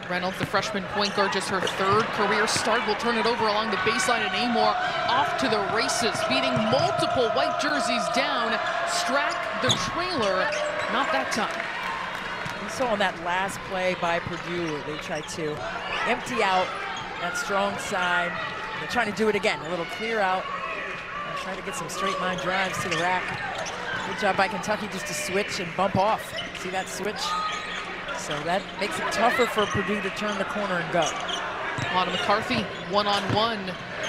Reynolds, the freshman point guard, just her 3rd career start, will turn it over along the baseline, and Amoore off to the races, beating multiple white jerseys down. Strack, the trailer, not that time. We saw on that last play by Purdue, they tried to empty out that strong side. They're trying to do it again, a little clear out, and try to get some straight line drives to the rack. Good job by Kentucky just to switch and bump off. See that switch? So that makes it tougher for Purdue to turn the corner and go. Lana McCarthy, one-on-one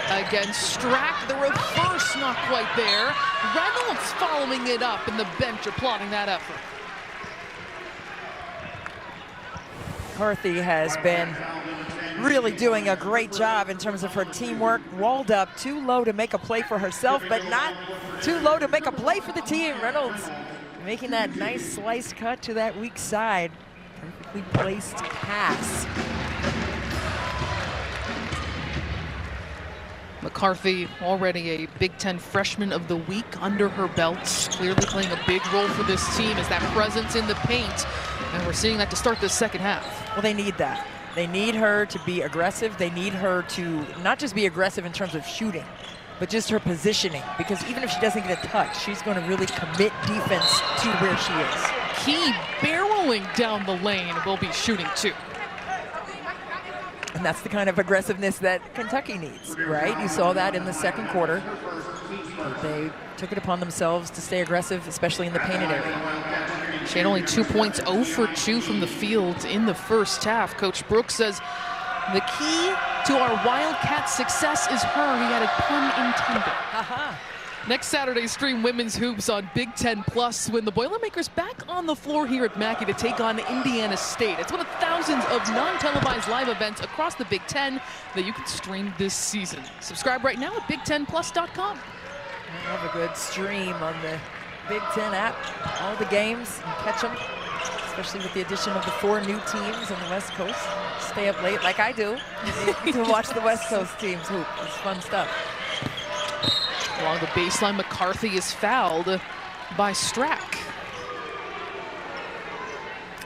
against Strack. The reverse not quite there. Reynolds following it up, and the bench applauding that effort. McCarthy has been really doing a great job in terms of her teamwork. Walled up, too low to make a play for herself, but not too low to make a play for the team. Reynolds making that nice slice cut to that weak side. Perfectly placed pass. McCarthy, already a Big Ten Freshman of the Week under her belts, clearly playing a big role for this team as that presence in the paint, and we're seeing that to start this second half. Well, they need that. They need her to be aggressive. They need her to not just be aggressive in terms of shooting, but just her positioning, because even if she doesn't get a touch, she's going to really commit defense to where she is. Key barreling down the lane, will be shooting too. And that's the kind of aggressiveness that Kentucky needs, right? You saw that in the second quarter. They took it upon themselves to stay aggressive, especially in the painted area. She had only 2 points, 0 for 2 from the field in the first half. Coach Brooks says the key to our Wildcats' success is her. He had a pun intended. Next Saturday, stream women's hoops on Big Ten Plus when the Boilermakers back on the floor here at Mackey to take on Indiana State. It's one of thousands of non-televised live events across the Big Ten that you can stream this season. Subscribe right now at BigTenPlus.com. Have a good stream on the Big Ten app. All the games, and catch them, especially with the addition of the 4 new teams on the West Coast. Stay up late like I do to watch the West Coast teams hoop. It's fun stuff. Along the baseline, McCarthy is fouled by Strack.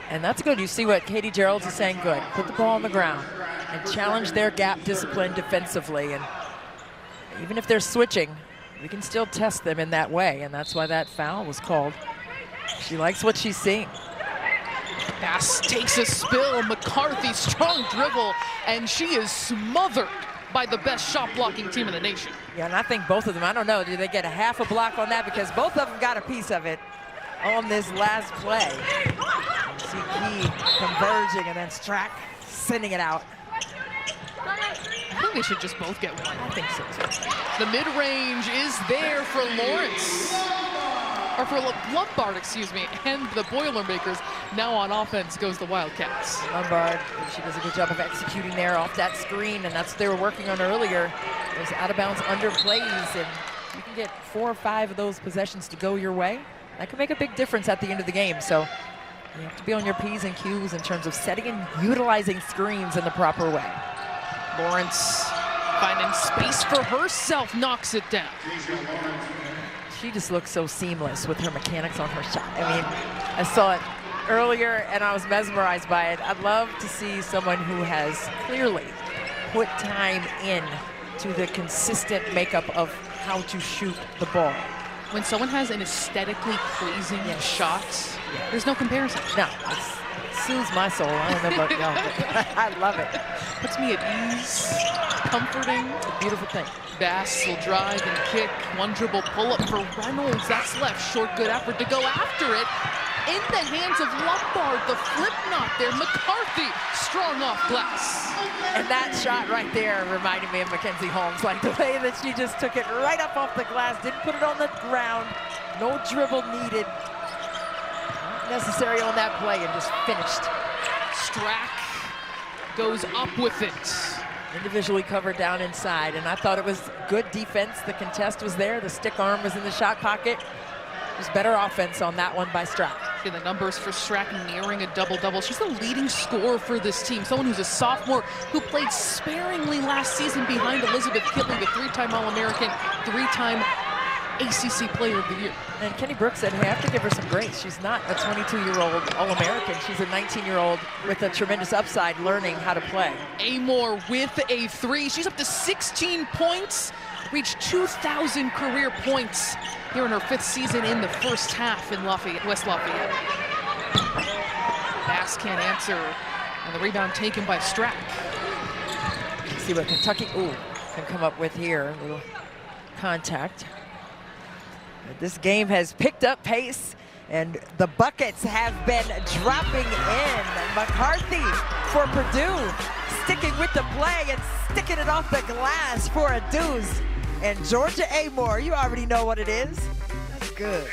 And that's good. You see what Katie Gerald is saying, good. Put the ball on the ground and challenge their gap discipline defensively. And even if they're switching, we can still test them in that way. And that's why that foul was called. She likes what she's seeing. Pass takes a spill. McCarthy, strong dribble, and she is smothered by the best shot blocking team in the nation. Yeah, and I think both of them, I don't know, do they get a half a block on that? Because both of them got a piece of it on this last play. You see Key converging and then Strack sending it out. I think they should just both get one. I think so too. The mid-range is there for Lawrence. Or for Lombard, excuse me, and the Boilermakers. Now on offense goes the Wildcats. Lombard, she does a good job of executing there off that screen, and that's what they were working on earlier. Those out-of-bounds underplays, and you can get 4 or 5 of those possessions to go your way. That can make a big difference at the end of the game. So you have to be on your P's and Q's in terms of setting and utilizing screens in the proper way. Lawrence finding space for herself, knocks it down. She just looks so seamless with her mechanics on her shot. I mean, I saw it earlier and I was mesmerized by it. I'd love to see someone who has clearly put time in to the consistent makeup of how to shoot the ball. When someone has an aesthetically pleasing shot, there's no comparison. No, it soothes my soul. I don't know about y'all, but I love it. Puts me at ease, comforting. It's a beautiful thing. Bass will drive and kick. One dribble pull-up for Reynolds. That's left. Short, good effort to go after it. In the hands of Lombard. The flip knot there. McCarthy strong off glass. And that shot right there reminded me of Mackenzie Holmes. Like the way that she just took it right up off the glass. Didn't put it on the ground. No dribble needed. Not necessary on that play and just finished. Strack goes up with it. Individually covered down inside, and I thought it was good defense. The contest was there. The stick arm was in the shot pocket. It was better offense on that one by Strack. See the numbers for Strack nearing a double-double. She's the leading scorer for this team. Someone who's a sophomore who played sparingly last season behind Elizabeth Kitley, the three-time All-American, three-time ACC Player of the Year. And Kenny Brooks said, hey, I have to give her some grace. She's not a 22-year-old All-American. She's a 19-year-old with a tremendous upside learning how to play. Amoore with a three. She's up to 16 points. Reached 2,000 career points here in her 5th season in the first half in Lafayette, West Lafayette. Bass can't answer, and the rebound taken by Strack. See what Kentucky can come up with here. A little contact. This game has picked up pace, and the buckets have been dropping in. McCarthy for Purdue, sticking with the play and sticking it off the glass for a deuce. And Georgia Amoore, you already know what it is. That's good.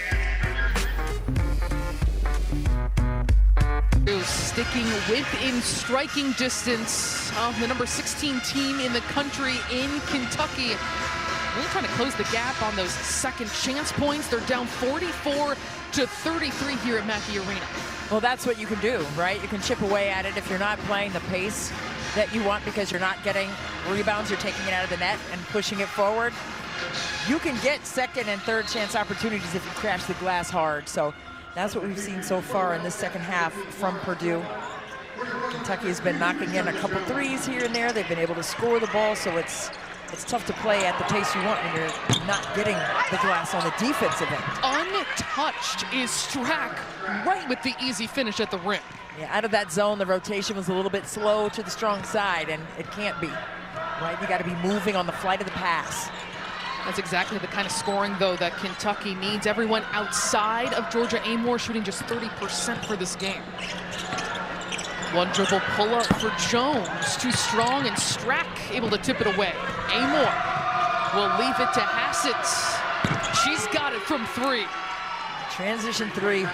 Sticking within striking distance of the number 16 team in the country in Kentucky. Really trying to close the gap on those second chance points. They're down 44-33 here at Mackey Arena. Well, that's what you can do, right? You can chip away at it if you're not playing the pace that you want because you're not getting rebounds, you're taking it out of the net and pushing it forward. You can get second and third chance opportunities if you crash the glass hard. So that's what we've seen so far in this second half from Purdue. Kentucky has been knocking in a couple threes here and there. They've been able to score the ball, so it's tough to play at the pace you want when you're not getting the glass on the defensive end. Untouched is Strack, right with the easy finish at the rim. Yeah, out of that zone, the rotation was a little bit slow to the strong side, and it can't be, right? You got to be moving on the flight of the pass. That's exactly the kind of scoring, though, that Kentucky needs. Everyone outside of Georgia Amoore shooting just 30% for this game. One dribble pull-up for Jones, too strong, and Strack able to tip it away. Amoore will leave it to Hassett. She's got it from 3. Transition 3.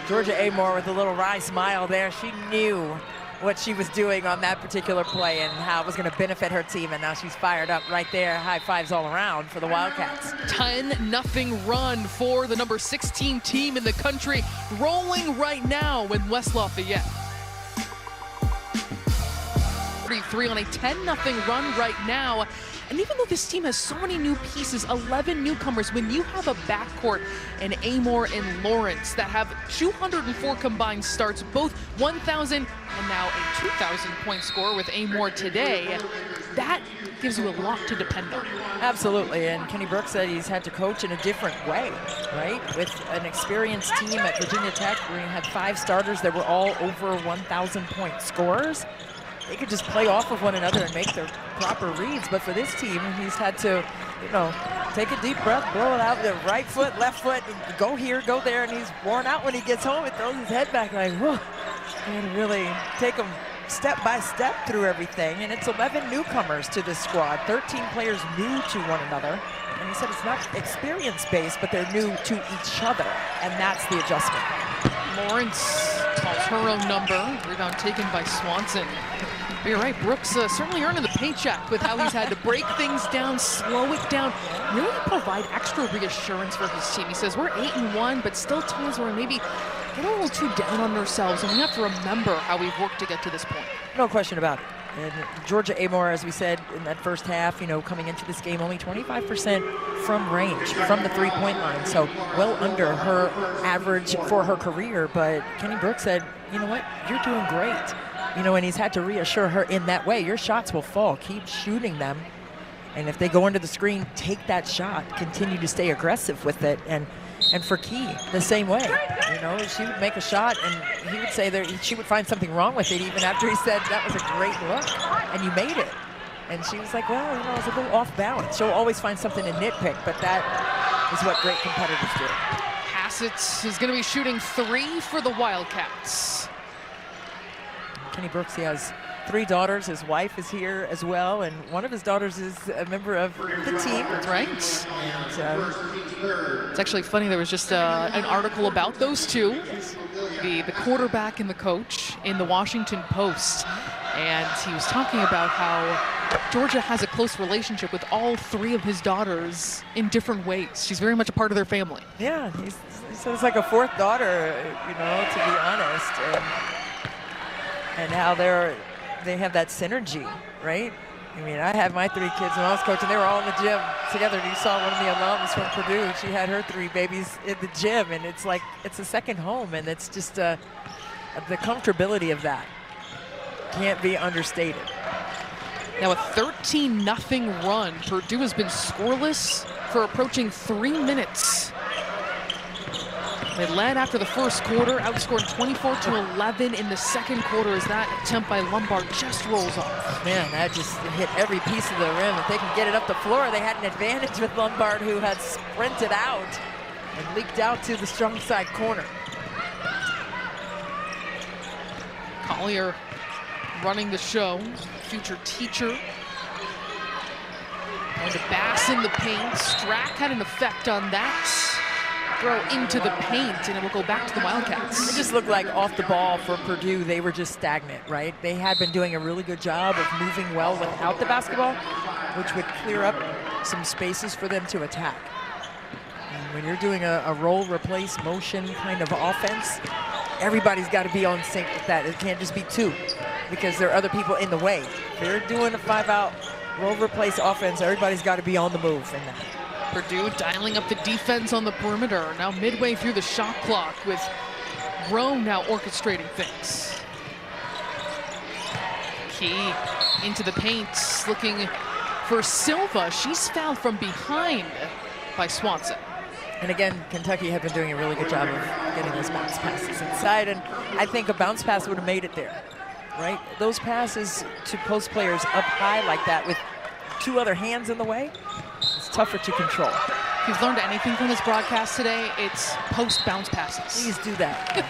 Georgia Amoore with a little wry smile there. She knew what she was doing on that particular play and how it was going to benefit her team, and now she's fired up right there. High fives all around for the Wildcats. 10-0 run for the number 16 team in the country, rolling right now in West Lafayette. 33 on a 10-0 run right now. And even though this team has so many new pieces, 11 newcomers, when you have a backcourt in Amoore and Lawrence that have 204 combined starts, both 1,000 and now a 2,000-point score with Amoore today, that gives you a lot to depend on. Absolutely, and Kenny Brooks said he's had to coach in a different way, right? With an experienced team at Virginia Tech, where you had 5 starters that were all over 1,000-point scorers. They could just play off of one another and make their proper reads. But for this team, he's had to, take a deep breath, blow it out, the right foot, left foot, go here, go there, and he's worn out when he gets home and throws his head back like, whoa. And really take him step by step through everything. And it's 11 newcomers to this squad, 13 players new to one another. And he said it's not experience-based, but they're new to each other, and that's the adjustment. Lawrence calls her own number. Rebound taken by Swanson. But you're right, Brooks certainly earning the paycheck with how he's had to break things down, slow it down, really provide extra reassurance for his team. He says, we're 8-1, but still times where we maybe get a little too down on ourselves, and we have to remember how we've worked to get to this point. No question about it. And Georgia Amoore, as we said in that first half, coming into this game, only 25% from range, from the three-point line. So well under her average for her career. But Kenny Brooks said, you know what, you're doing great. And he's had to reassure her in that way. Your shots will fall. Keep shooting them. And if they go into the screen, take that shot, continue to stay aggressive with it. And for Key, the same way. You know, she would make a shot, and he would say she would find something wrong with it, even after he said, that was a great look, and you made it. And she was like, well, you know, I was a little off balance. She'll always find something to nitpick, but that is what great competitors do. Hassett is going to be shooting 3 for the Wildcats. Kenny Brooks, he has 3 daughters. His wife is here as well, and one of his daughters is a member of the team. That's right. And, it's actually funny, there was just an article about those two, the quarterback and the coach, in the Washington Post. And he was talking about how Georgia has a close relationship with all 3 of his daughters in different ways. She's very much a part of their family. Yeah, he said it's like a 4th daughter, you know, to be honest. And how they have that synergy, right? I mean, I had my 3 kids when I was coaching. They were all in the gym together. You saw one of the alums from Purdue. She had her 3 babies in the gym, and it's like it's a second home, and it's just the comfortability of that can't be understated. Now a 13-0 run. Purdue has been scoreless for approaching 3 minutes. They led after the first quarter, outscored 24-11 in the second quarter as that attempt by Lombard just rolls off. Man, that just hit every piece of the rim. If they can get it up the floor, they had an advantage with Lombard, who had sprinted out and leaked out to the strong side corner. Collier running the show, future teacher. Going to Bass in the paint. Strack had an effect on that. Throw into the paint, and it will go back to the Wildcats. It just looked like off the ball for Purdue, they were just stagnant, right? They had been doing a really good job of moving well without the basketball, which would clear up some spaces for them to attack. And when you're doing a roll, replace, motion kind of offense, everybody's got to be on sync with that. It can't just be 2, because there are other people in the way. If they're doing a 5-out roll, replace offense, everybody's got to be on the move in that. Purdue dialing up the defense on the perimeter, now midway through the shot clock, with Rowe now orchestrating things. Key into the paint, looking for Silva. She's fouled from behind by Swanson. And again, Kentucky had been doing a really good job of getting those bounce passes inside, and I think a bounce pass would have made it there, right? Those passes to post players up high like that with 2 other hands in the way, it's tougher to control. If you've learned anything from this broadcast today, it's post bounce passes. Please do that.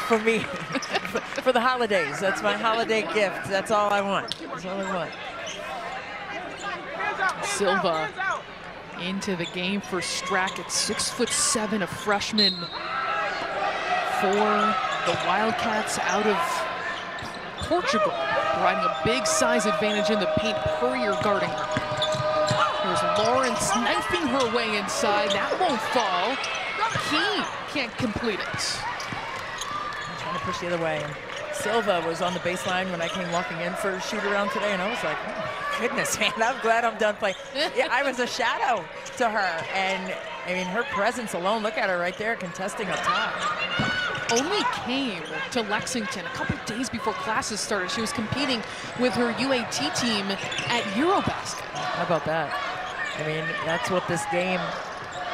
For me, for the holidays. That's my holiday gift. That's all I want. That's all I want. Silva into the game for Strack at 6'7", a freshman for the Wildcats out of Portugal, providing a big size advantage in the paint. Purrier guarding her. Here's Lawrence knifing her way inside. That won't fall. Key can't complete it. I'm trying to push the other way. And Silva was on the baseline when I came walking in for a shoot around today, and I was like, oh, goodness, man, I'm glad I'm done playing. Yeah, I was a shadow to her, and I mean, her presence alone, look at her right there contesting up top. Only came to Lexington a couple days before classes started. She was competing with her UAT team at Eurobasket. How about that? I mean, that's what this game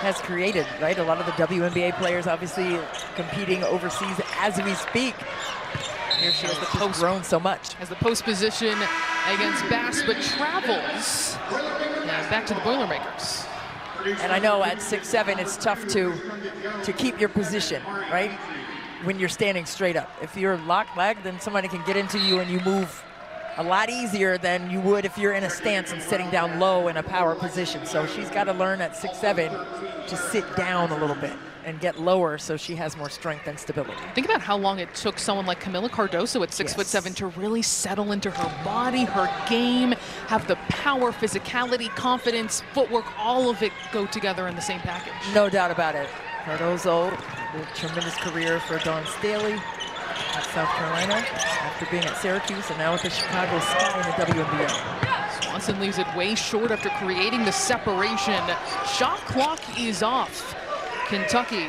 has created, right? A lot of the WNBA players obviously competing overseas as we speak. Here she has the post, grown so much. Has the post position against Bass, but travels back to the Boilermakers. And I know at 6'7", it's tough to keep your position, right? When you're standing straight up. If you're locked leg, then somebody can get into you and you move a lot easier than you would if you're in a stance and sitting down low in a power position. So she's got to learn at 6'7" to sit down a little bit and get lower so she has more strength and stability. Think about how long it took someone like Camila Cardoso at 6'7" to really settle into her body, her game, have the power, physicality, confidence, footwork, all of it go together in the same package. No doubt about it. Cardoso, a tremendous career for Dawn Staley at South Carolina, after being at Syracuse and now with the Chicago Sky in the WNBA. Swanson leaves it way short after creating the separation. Shot clock is off. Kentucky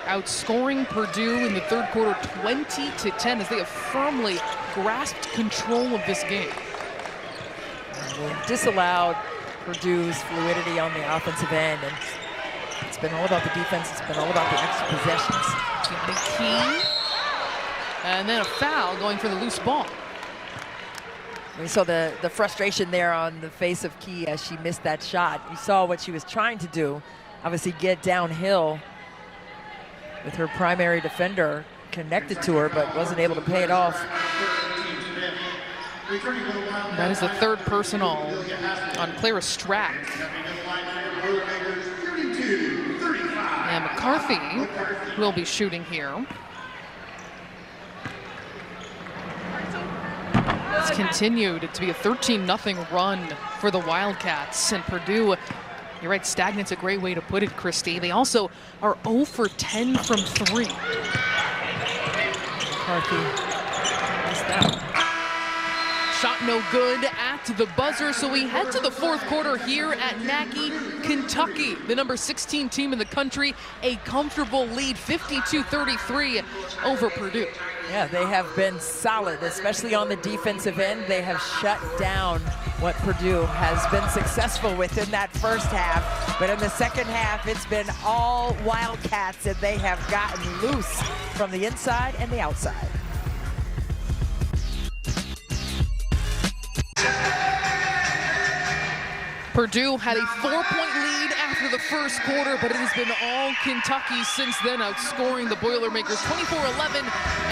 outscoring Purdue in the third quarter 20-10 as they have firmly grasped control of this game. They disallowed Purdue's fluidity on the offensive end, and it's been all about the defense. It's been all about the extra possessions. Key. And then a foul going for the loose ball. We saw the frustration there on the face of Key as she missed that shot. You saw what she was trying to do, obviously get downhill with her primary defender connected to her, but wasn't able to pay it off. That is the third personal on Clara Strack. And McCarthy will be shooting here. It's continued to be a 13-0 run for the Wildcats. And Purdue, you're right, stagnant's a great way to put it, Christy. They also are 0 for 10 from 3. McCarthy missed out. Shot no good at the buzzer, so we head to the fourth quarter here at Mackey, Kentucky. The number 16 team in the country, a comfortable lead, 52-33 over Purdue. Yeah, they have been solid, especially on the defensive end. They have shut down what Purdue has been successful with in that first half. But in the second half, it's been all Wildcats, and they have gotten loose from the inside and the outside. Purdue had a 4-point lead after the first quarter, but it has been all Kentucky since then, outscoring the Boilermakers 24-11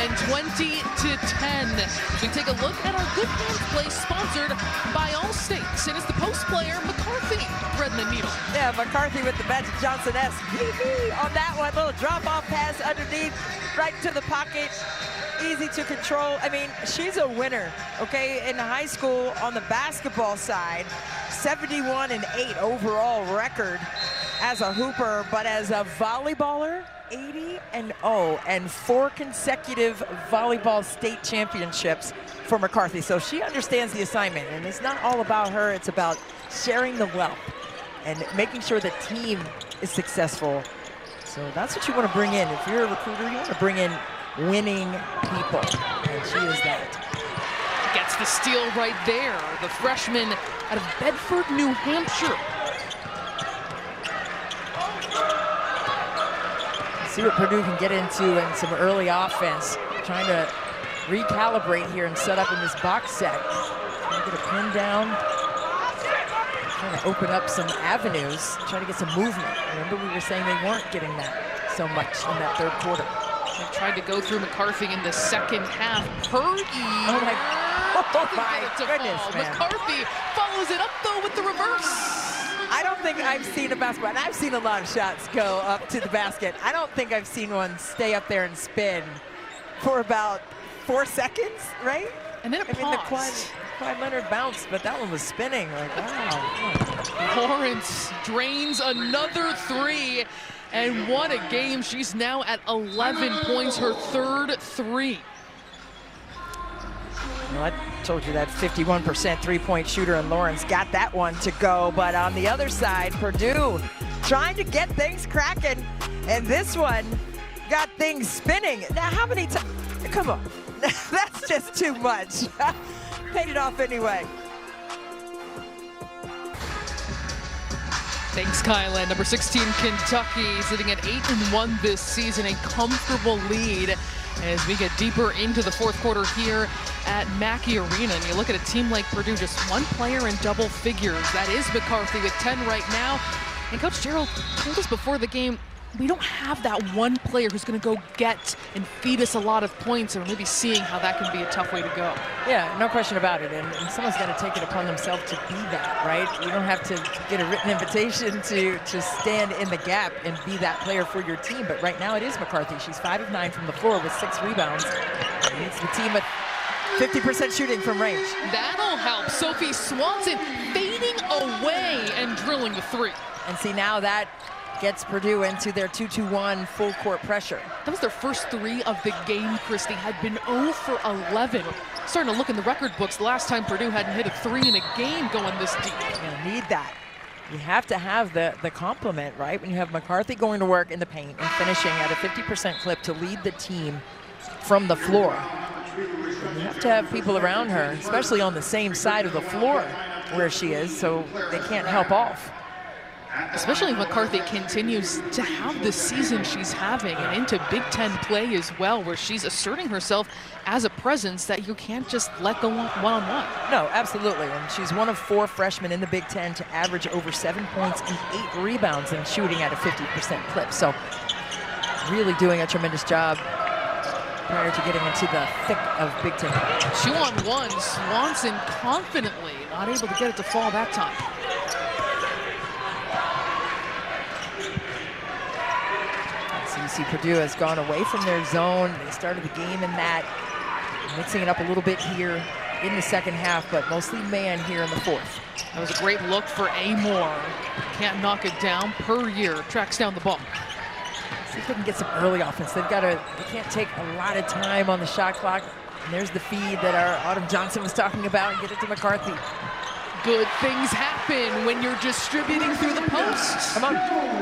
and 20-10. We take a look at our Good Hands play sponsored by Allstate. And it's the post player, McCarthy, thread the needle. Yeah, McCarthy with the Magic Johnson-esque on that one. Little drop-off pass underneath, right to the pocket. Easy to control. I mean, she's a winner, okay? In high school on the basketball side, 71-8 overall record as a hooper, but as a volleyballer, 80-0 and 4 consecutive volleyball state championships for McCarthy. So she understands the assignment, and it's not all about her, it's about sharing the wealth and making sure the team is successful. So that's what you want to bring in. If you're a recruiter, you want to bring in winning people, and she is that. Gets the steal right there. The freshman out of Bedford, New Hampshire. See what Purdue can get into in some early offense. Trying to recalibrate here and set up in this box set. Trying to get a pin down. Trying to open up some avenues. Trying to get some movement. Remember, we were saying they weren't getting that so much in that third quarter. They tried to go through McCarthy in the second half. Purdy. Oh my goodness, man. McCarthy follows it up, though, with the reverse. I don't think I've seen a basketball, and I've seen a lot of shots go up to the basket. I don't think I've seen one stay up there and spin for about 4 seconds, right? And then it paused. I mean, the Clyde Leonard bounced, but that one was spinning. Like, wow. Lawrence drains another 3. And what a game. She's now at 11 points, her third 3. Well, I told you that 51% three-point shooter, and Lawrence got that one to go. But on the other side, Purdue trying to get things cracking, and this one got things spinning. Now, how many times? Come on. That's just too much. Paid it off anyway. Thanks, Kylan. Number 16, Kentucky, sitting at 8-1 this season, a comfortable lead as we get deeper into the fourth quarter here at Mackey Arena. And you look at a team like Purdue, just one player in double figures. That is McCarthy with 10 right now. And Coach Gerald told us before the game, we don't have that one player who's going to go get and feed us a lot of points, or maybe seeing how that can be a tough way to go. Yeah, no question about it. And someone's got to take it upon themselves to be that, right? You don't have to get a written invitation to stand in the gap and be that player for your team. But right now it is McCarthy. She's 5 of 9 from the floor with 6 rebounds. It leads the team at 50% shooting from range. That'll help. Sophie Swanson fading away and drilling the 3. And see, now that gets Purdue into their 2-2-1 full court pressure. That was their first 3 of the game, Christy. Had been 0 for 11. Starting to look in the record books, the last time Purdue hadn't hit a 3 in a game going this deep. You're gonna need that. You have to have the complement, right? When you have McCarthy going to work in the paint and finishing at a 50% clip to lead the team from the floor. And you have to have people around her, especially on the same side of the floor, where she is, so they can't help off. Especially if McCarthy continues to have the season she's having and into Big Ten play as well, where she's asserting herself as a presence that you can't just let go one-on-one. No, absolutely. And she's one of 4 freshmen in the Big Ten to average over 7 points and 8 rebounds and shooting at a 50% clip. So really doing a tremendous job prior to getting into the thick of Big Ten. 2-on-1, Swanson confidently not able to get it to fall that time. So you see Purdue has gone away from their zone. They started the game in that, mixing it up a little bit here in the second half, but mostly man here in the fourth. That was a great look for Amoore. Can't knock it down. Puryear tracks down the ball. See if they can get some early offense. They can't take a lot of time on the shot clock. And there's the feed that our Autumn Johnson was talking about, and get it to McCarthy. Good things happen when you're distributing through the posts. Come on.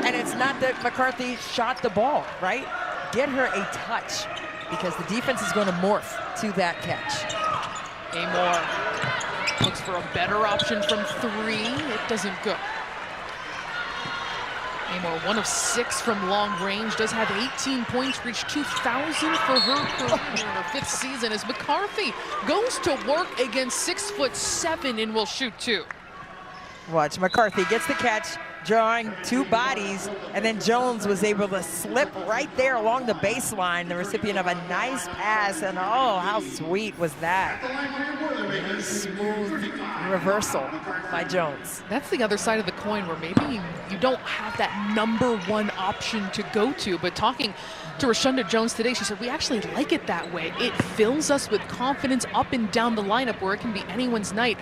And it's not that McCarthy shot the ball, right? Get her a touch, because the defense is going to morph to that catch. Amoore looks for a better option from 3. It doesn't go. Amoore, 1 of 6 from long range, does have 18 points, reached 2,000 for her career in her 5th season as McCarthy goes to work against 6'7" and will shoot 2. Watch, McCarthy gets the catch, drawing 2 bodies, and then Jones was able to slip right there along the baseline, the recipient of a nice pass, and oh, how sweet was that. Nice, smooth reversal by Jones. That's the other side of the coin, where maybe you don't have that #1 option to go to, but talking to Rashunda Jones today, she said, we actually like it that way. It fills us with confidence up and down the lineup, where it can be anyone's night,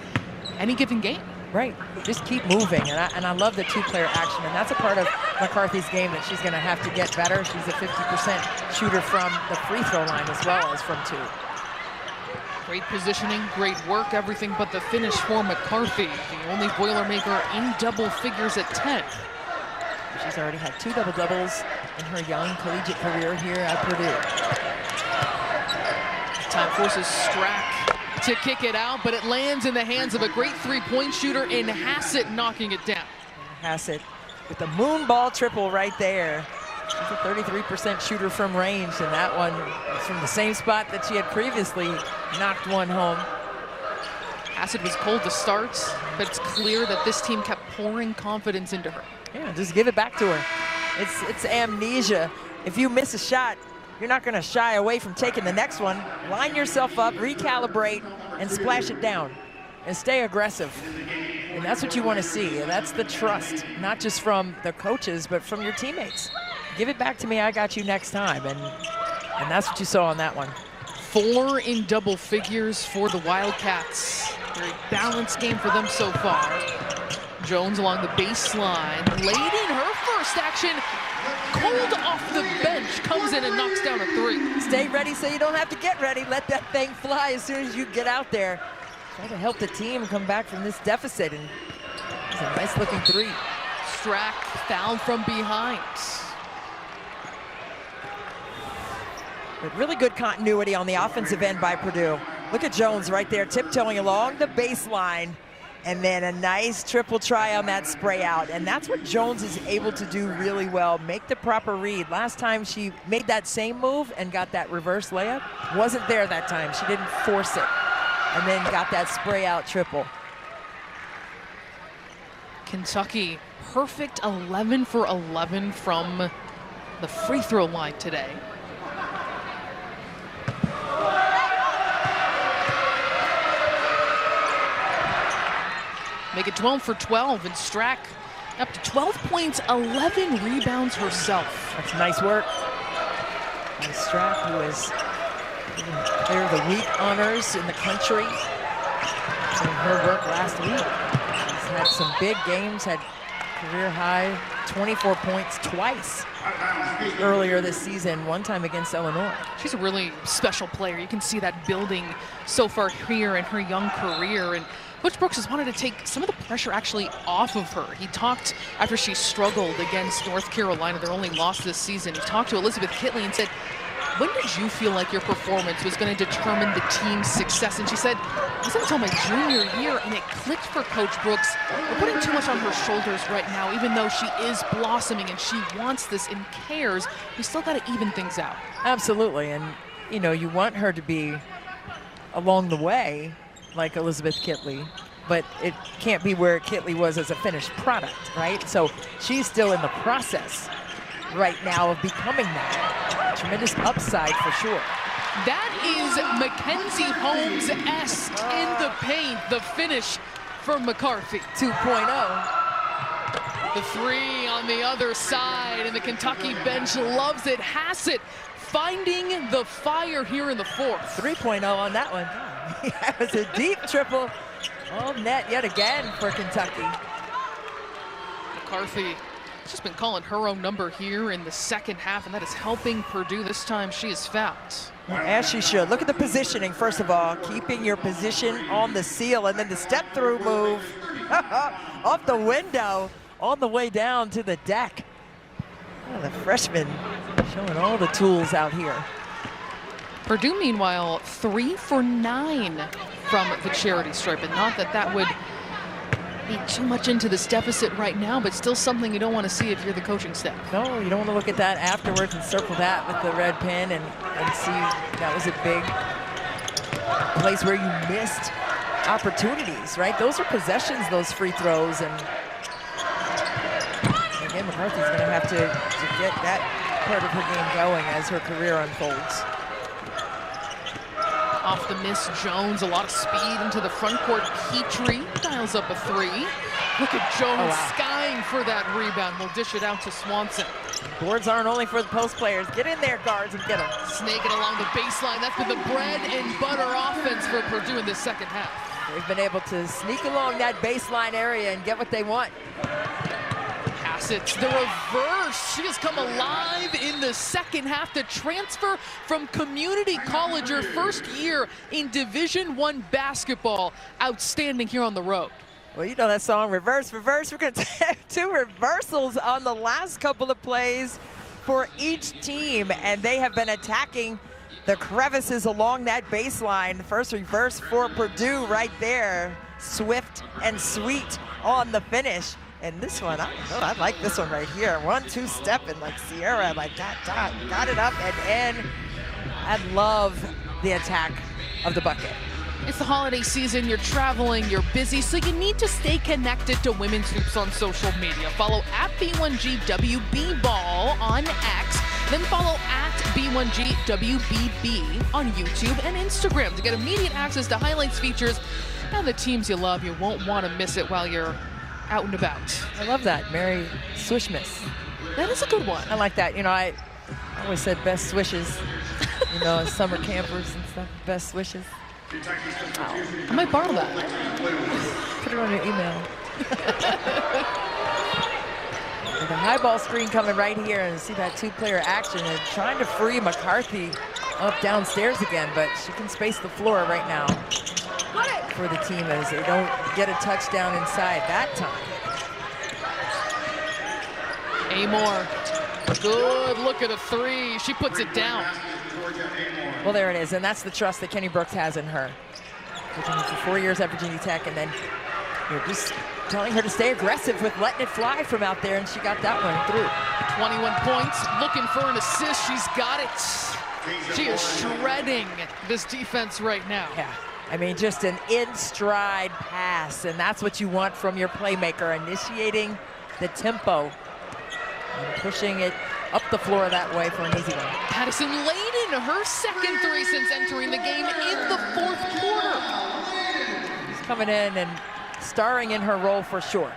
any given game. Right, just keep moving, and I love the 2-player action, and that's a part of McCarthy's game that she's going to have to get better. She's a 50% shooter from the free throw line as well as from 2. Great positioning, great work, everything but the finish for McCarthy, the only Boilermaker in double figures at 10. She's already had 2 double-doubles in her young collegiate career here at Purdue. Time forces Strack to kick it out, but it lands in the hands of a great 3-point shooter in Hassett, knocking it down. Hassett with the moon ball triple right there. She's a 33% shooter from range, and that one is from the same spot that she had previously knocked one home. Hassett was cold to start, but it's clear that this team kept pouring confidence into her. Yeah, just give it back to her. It's amnesia. If you miss a shot, you're not going to shy away from taking the next one. Line yourself up, recalibrate, and splash it down. And stay aggressive. And that's what you want to see. And that's the trust, not just from the coaches, but from your teammates. Give it back to me, I got you next time. And that's what you saw on that one. 4 in double figures for the Wildcats. Very balanced game for them so far. Jones along the baseline, late in her first action. Cold off the bench, comes in and knocks down a 3. Stay ready so you don't have to get ready. Let that thing fly as soon as you get out there. Try to help the team come back from this deficit, and it's a nice looking 3. Strack fouled from behind. But really good continuity on the offensive end by Purdue. Look at Jones right there tiptoeing along the baseline. And then a nice triple try on that spray out. And that's what Jones is able to do really well, make the proper read. Last time she made that same move and got that reverse layup, wasn't there that time. She didn't force it. And then got that spray out triple. Kentucky, perfect 11 for 11 from the free throw line today. Make it 12 for 12, and Strack up to 12 points, 11 rebounds herself. That's nice work. And Strack, who is Player of the Week honors in the country. And her work last week. She's had some big games, had career high 24 points twice earlier this season, one time against Illinois. She's a really special player. You can see that building so far here in her young career. And Coach Brooks has wanted to take some of the pressure actually off of her. He talked after she struggled against North Carolina, their only loss this season. He talked to Elizabeth Kitley and said, when did you feel like your performance was going to determine the team's success? And she said, it wasn't until my junior year, and it clicked for Coach Brooks. We're putting too much on her shoulders right now, even though she is blossoming and she wants this and cares. We still got to even things out. Absolutely, and you know, you want her to be along the way like Elizabeth Kitley, but it can't be where Kitley was as a finished product, right? So she's still in the process right now of becoming that. Tremendous upside for sure. That is Mackenzie Holmes-esque in the paint, the finish for McCarthy. 2.0. The three on the other side, and the Kentucky bench loves it. Hassett finding the fire here in the fourth. 3.0 on that one. That was a deep triple. All net yet again for Kentucky. McCarthy, she's been calling her own number here in the second half, and that is helping Purdue. This time she is fouled. As she should. Look at the positioning, first of all. Keeping your position on the seal, and then the step-through move off the window on the way down to the deck. Oh, the freshman showing all the tools out here. Purdue, meanwhile, 3 for 9 from the charity stripe, and not that that would be too much into this deficit right now, but still something you don't want to see if you're the coaching staff. No, you don't want to look at that afterwards and circle that with the red pin and see that was a big place where you missed opportunities, right? Those are possessions, those free throws, and again, McCarthy's going to have to get that part of her game going as her career unfolds. Off the miss, Jones, a lot of speed into the front court. Petrie dials up a three. Look at Jones skying for that rebound. We'll dish it out to Swanson. Boards aren't only for the post players. Get in there, guards, and get them. Snake it along the baseline. That's been the bread and butter offense for Purdue in this second half. They've been able to sneak along that baseline area and get what they want. It's the reverse. She has come alive in the second half to transfer from community college, her first year in Division I basketball. Outstanding here on the road. Well, you know that song, Reverse, Reverse. We're going to have 2 reversals on the last couple of plays for each team, and they have been attacking the crevices along that baseline. The first reverse for Purdue right there. Swift and sweet on the finish. And this one, I like this one right here. 1-2 stepping like Sierra, like got it up and in. I love the attack of the bucket. It's the holiday season, you're traveling, you're busy, so you need to stay connected to women's hoops on social media. Follow at B1GWBBall on X, then follow at B1GWBB on YouTube and Instagram to get immediate access to highlights, features, and the teams you love. You won't want to miss it while you're out and about. I love that, Mary Swishmas. That is a good one. I like that. You know, I always said best swishes, you know, as summer campers and stuff, best wishes. I might borrow that. Put it on your email. The high ball screen coming right here, and see that 2-player action and trying to free McCarthy up downstairs again, but she can space the floor right now for the team as they don't get a touchdown inside that time. Amoore, good look at a three. She puts it down. Well, there it is, and that's the trust that Kenny Brooks has in her. Virginia for 4 years at Virginia Tech, and then you're just telling her to stay aggressive with letting it fly from out there, and she got that one through. 21 points, looking for an assist. She's got it. She is shredding this defense right now. Yeah, I mean, just an in-stride pass, and that's what you want from your playmaker, initiating the tempo and pushing it up the floor that way for an easy one. Addison Layden, her second three since entering the game in the fourth quarter. She's coming in and starring in her role for sure.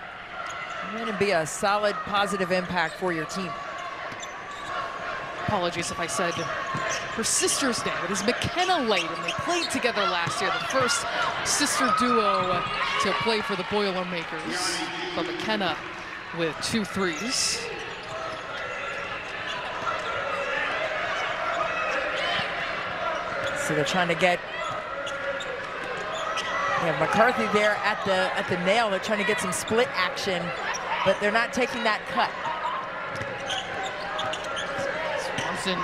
Come in and be a solid, positive impact for your team. Apologies if I said her sister's name. It is McKenna Layden. They played together last year, the first sister duo to play for the Boilermakers. But McKenna with 2 threes. So they're trying to get McCarthy there at the nail. They're trying to get some split action, but they're not taking that cut. Swanson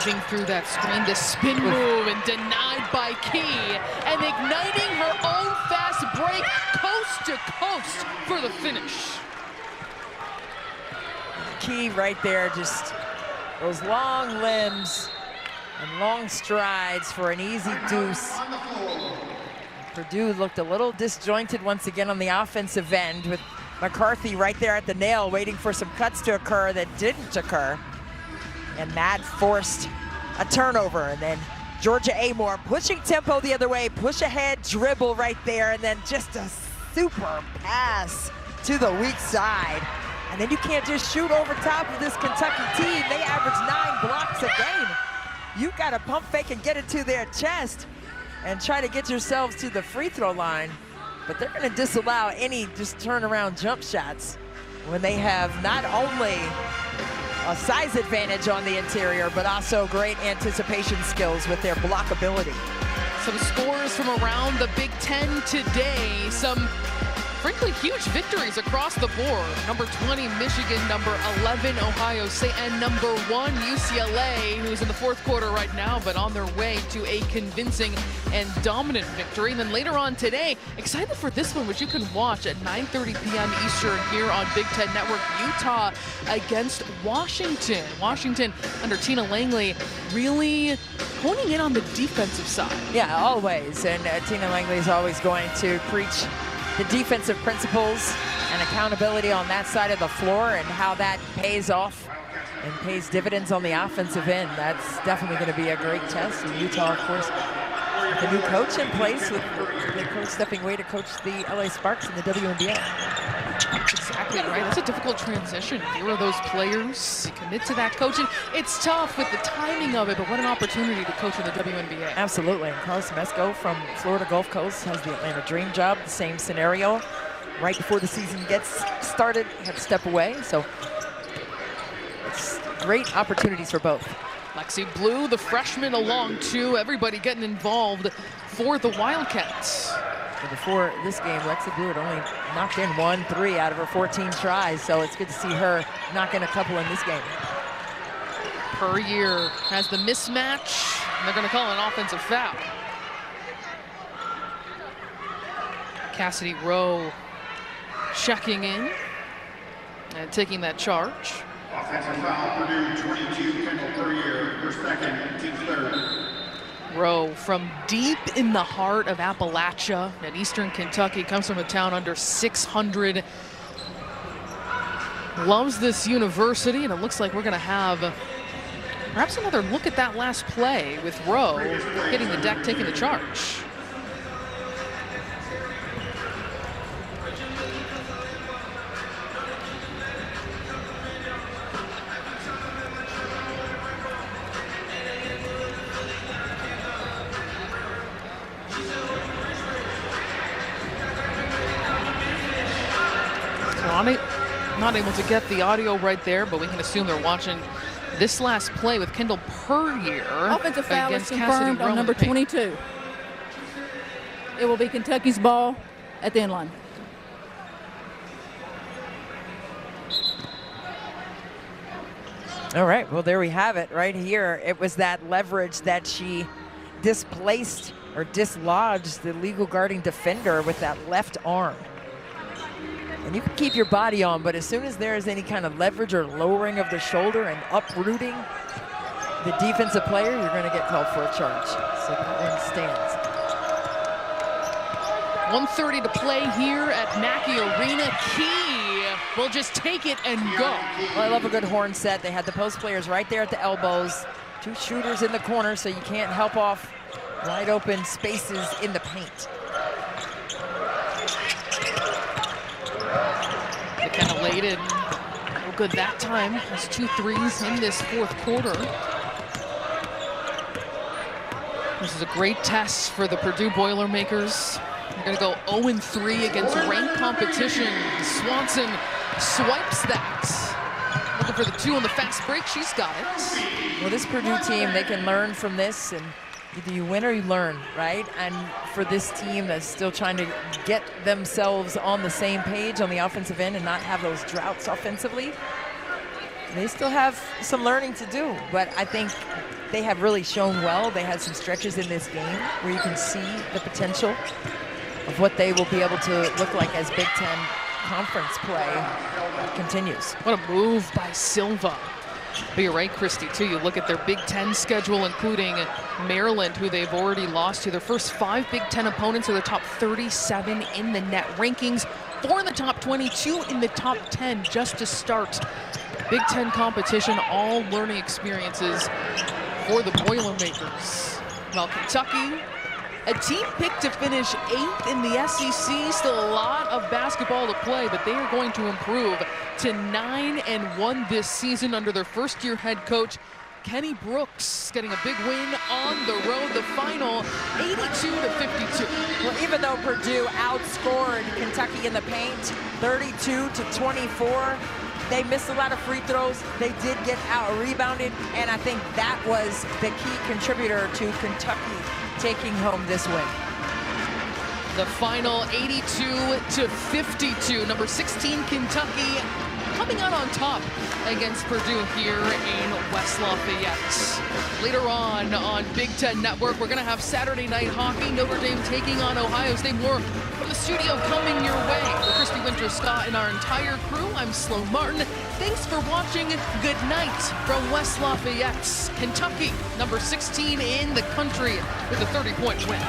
weaving through that screen. The spin move and denied by Key, and igniting her own fast break coast to coast for the finish. Key right there, just those long limbs and long strides for an easy deuce. Purdue looked a little disjointed once again on the offensive end, with McCarthy right there at the nail waiting for some cuts to occur that didn't occur. And that forced a turnover. And then Georgia Amoore pushing tempo the other way, push ahead, dribble right there, and then just a super pass to the weak side. And then you can't just shoot over top of this Kentucky team. They average 9 blocks a game. You got to pump fake and get it to their chest and try to get yourselves to the free throw line. But they're going to disallow any just turnaround jump shots when they have not only a size advantage on the interior, but also great anticipation skills with their blockability. Some scores from around the Big Ten today. Some frankly huge victories across the board. Number 20 Michigan, number 11 Ohio State, and number 1 UCLA, who's in the fourth quarter right now, but on their way to a convincing and dominant victory. And then later on today, excited for this one, which you can watch at 9:30 p.m. Eastern here on Big Ten Network. Utah against Washington. Washington under Tina Langley really honing in on the defensive side. Yeah, always. And Tina Langley is always going to preach the defensive principles and accountability on that side of the floor, and how that pays off and pays dividends on the offensive end. That's definitely going to be a great test. And Utah, of course, with a new coach in place, with the coach stepping away to coach the LA Sparks in the WNBA. Exactly right. That's a difficult transition. Here are those players. You commit to that coaching. It's tough with the timing of it, but what an opportunity to coach in the WNBA. Absolutely. And Carlos Mesco from Florida Gulf Coast has the Atlanta Dream job. The same scenario. Right before the season gets started, had to step away. So it's great opportunities for both. Lexi Blue, the freshman, along too. Everybody getting involved for the Wildcats. And before this game, Lexi Blue had only knocked in 1 3 out of her 14 tries, so it's good to see her knock in a couple in this game. Puryear has the mismatch, and they're going to call an offensive foul. Cassidy Rowe checking in and taking that charge. Offensive foul, Purdue 22, Kendall Puryear, her second, team third. Rowe from deep in the heart of Appalachia at Eastern Kentucky, comes from a town under 600. Loves this university, and it looks like we're going to have perhaps another look at that last play with Rowe hitting the deck, taking the charge. Not able to get the audio right there, but we can assume they're watching this last play with Kendall Puryear. Offensive foul is against Cassidy confirmed on Rowe number 22. It will be Kentucky's ball at the end line. All right, well, there we have it right here. It was that leverage that she displaced or dislodged the legal guarding defender with that left arm. And you can keep your body on, but as soon as there is any kind of leverage or lowering of the shoulder and uprooting the defensive player, you're going to get called for a charge. So that one stands. 1:30 to play here at Mackey Arena. Key will just take it and go. Well, I love a good horn set. They had the post players right there at the elbows. 2 shooters in the corner, so you can't help off wide open spaces in the paint. McKenna laid it. No good that time. Has 2 threes in this fourth quarter. This is a great test for the Purdue Boilermakers. They're going to go 0-3 against ranked competition. Swanson swipes that. Looking for the 2 on the fast break. She's got it. Well, this Purdue team, they can learn from this, and either you win or you learn, right? And for this team that's still trying to get themselves on the same page on the offensive end and not have those droughts offensively, they still have some learning to do, but I think they have really shown well. They had some stretches in this game where you can see the potential of what they will be able to look like as Big Ten conference play continues. What a move by Silva. But you're right, Christy, too. You look at their Big Ten schedule, including Maryland, who they've already lost to. Their first 5 Big Ten opponents are the top 37 in the net rankings, 4 in the top 22 in the top 10 just to start. Big Ten competition, all learning experiences for the Boilermakers. Well, Kentucky, a team picked to finish 8th in the SEC. Still a lot of basketball to play, but they are going to improve to 9-1 this season under their first-year head coach, Kenny Brooks, getting a big win on the road. The final 82-52. Well, even though Purdue outscored Kentucky in the paint 32-24, they missed a lot of free throws. They did get out-rebounded, and I think that was the key contributor to Kentucky taking home this win. The final 82-52. Number 16 Kentucky coming out on top against Purdue here in West Lafayette. Later on Big Ten Network, we're going to have Saturday night hockey. Notre Dame taking on Ohio State. More from the studio coming your way. For Christy Winter-Scott and our entire crew, I'm Sloan Martin. Thanks for watching. Good night from West Lafayette, Kentucky, number 16 in the country with a 30-point win.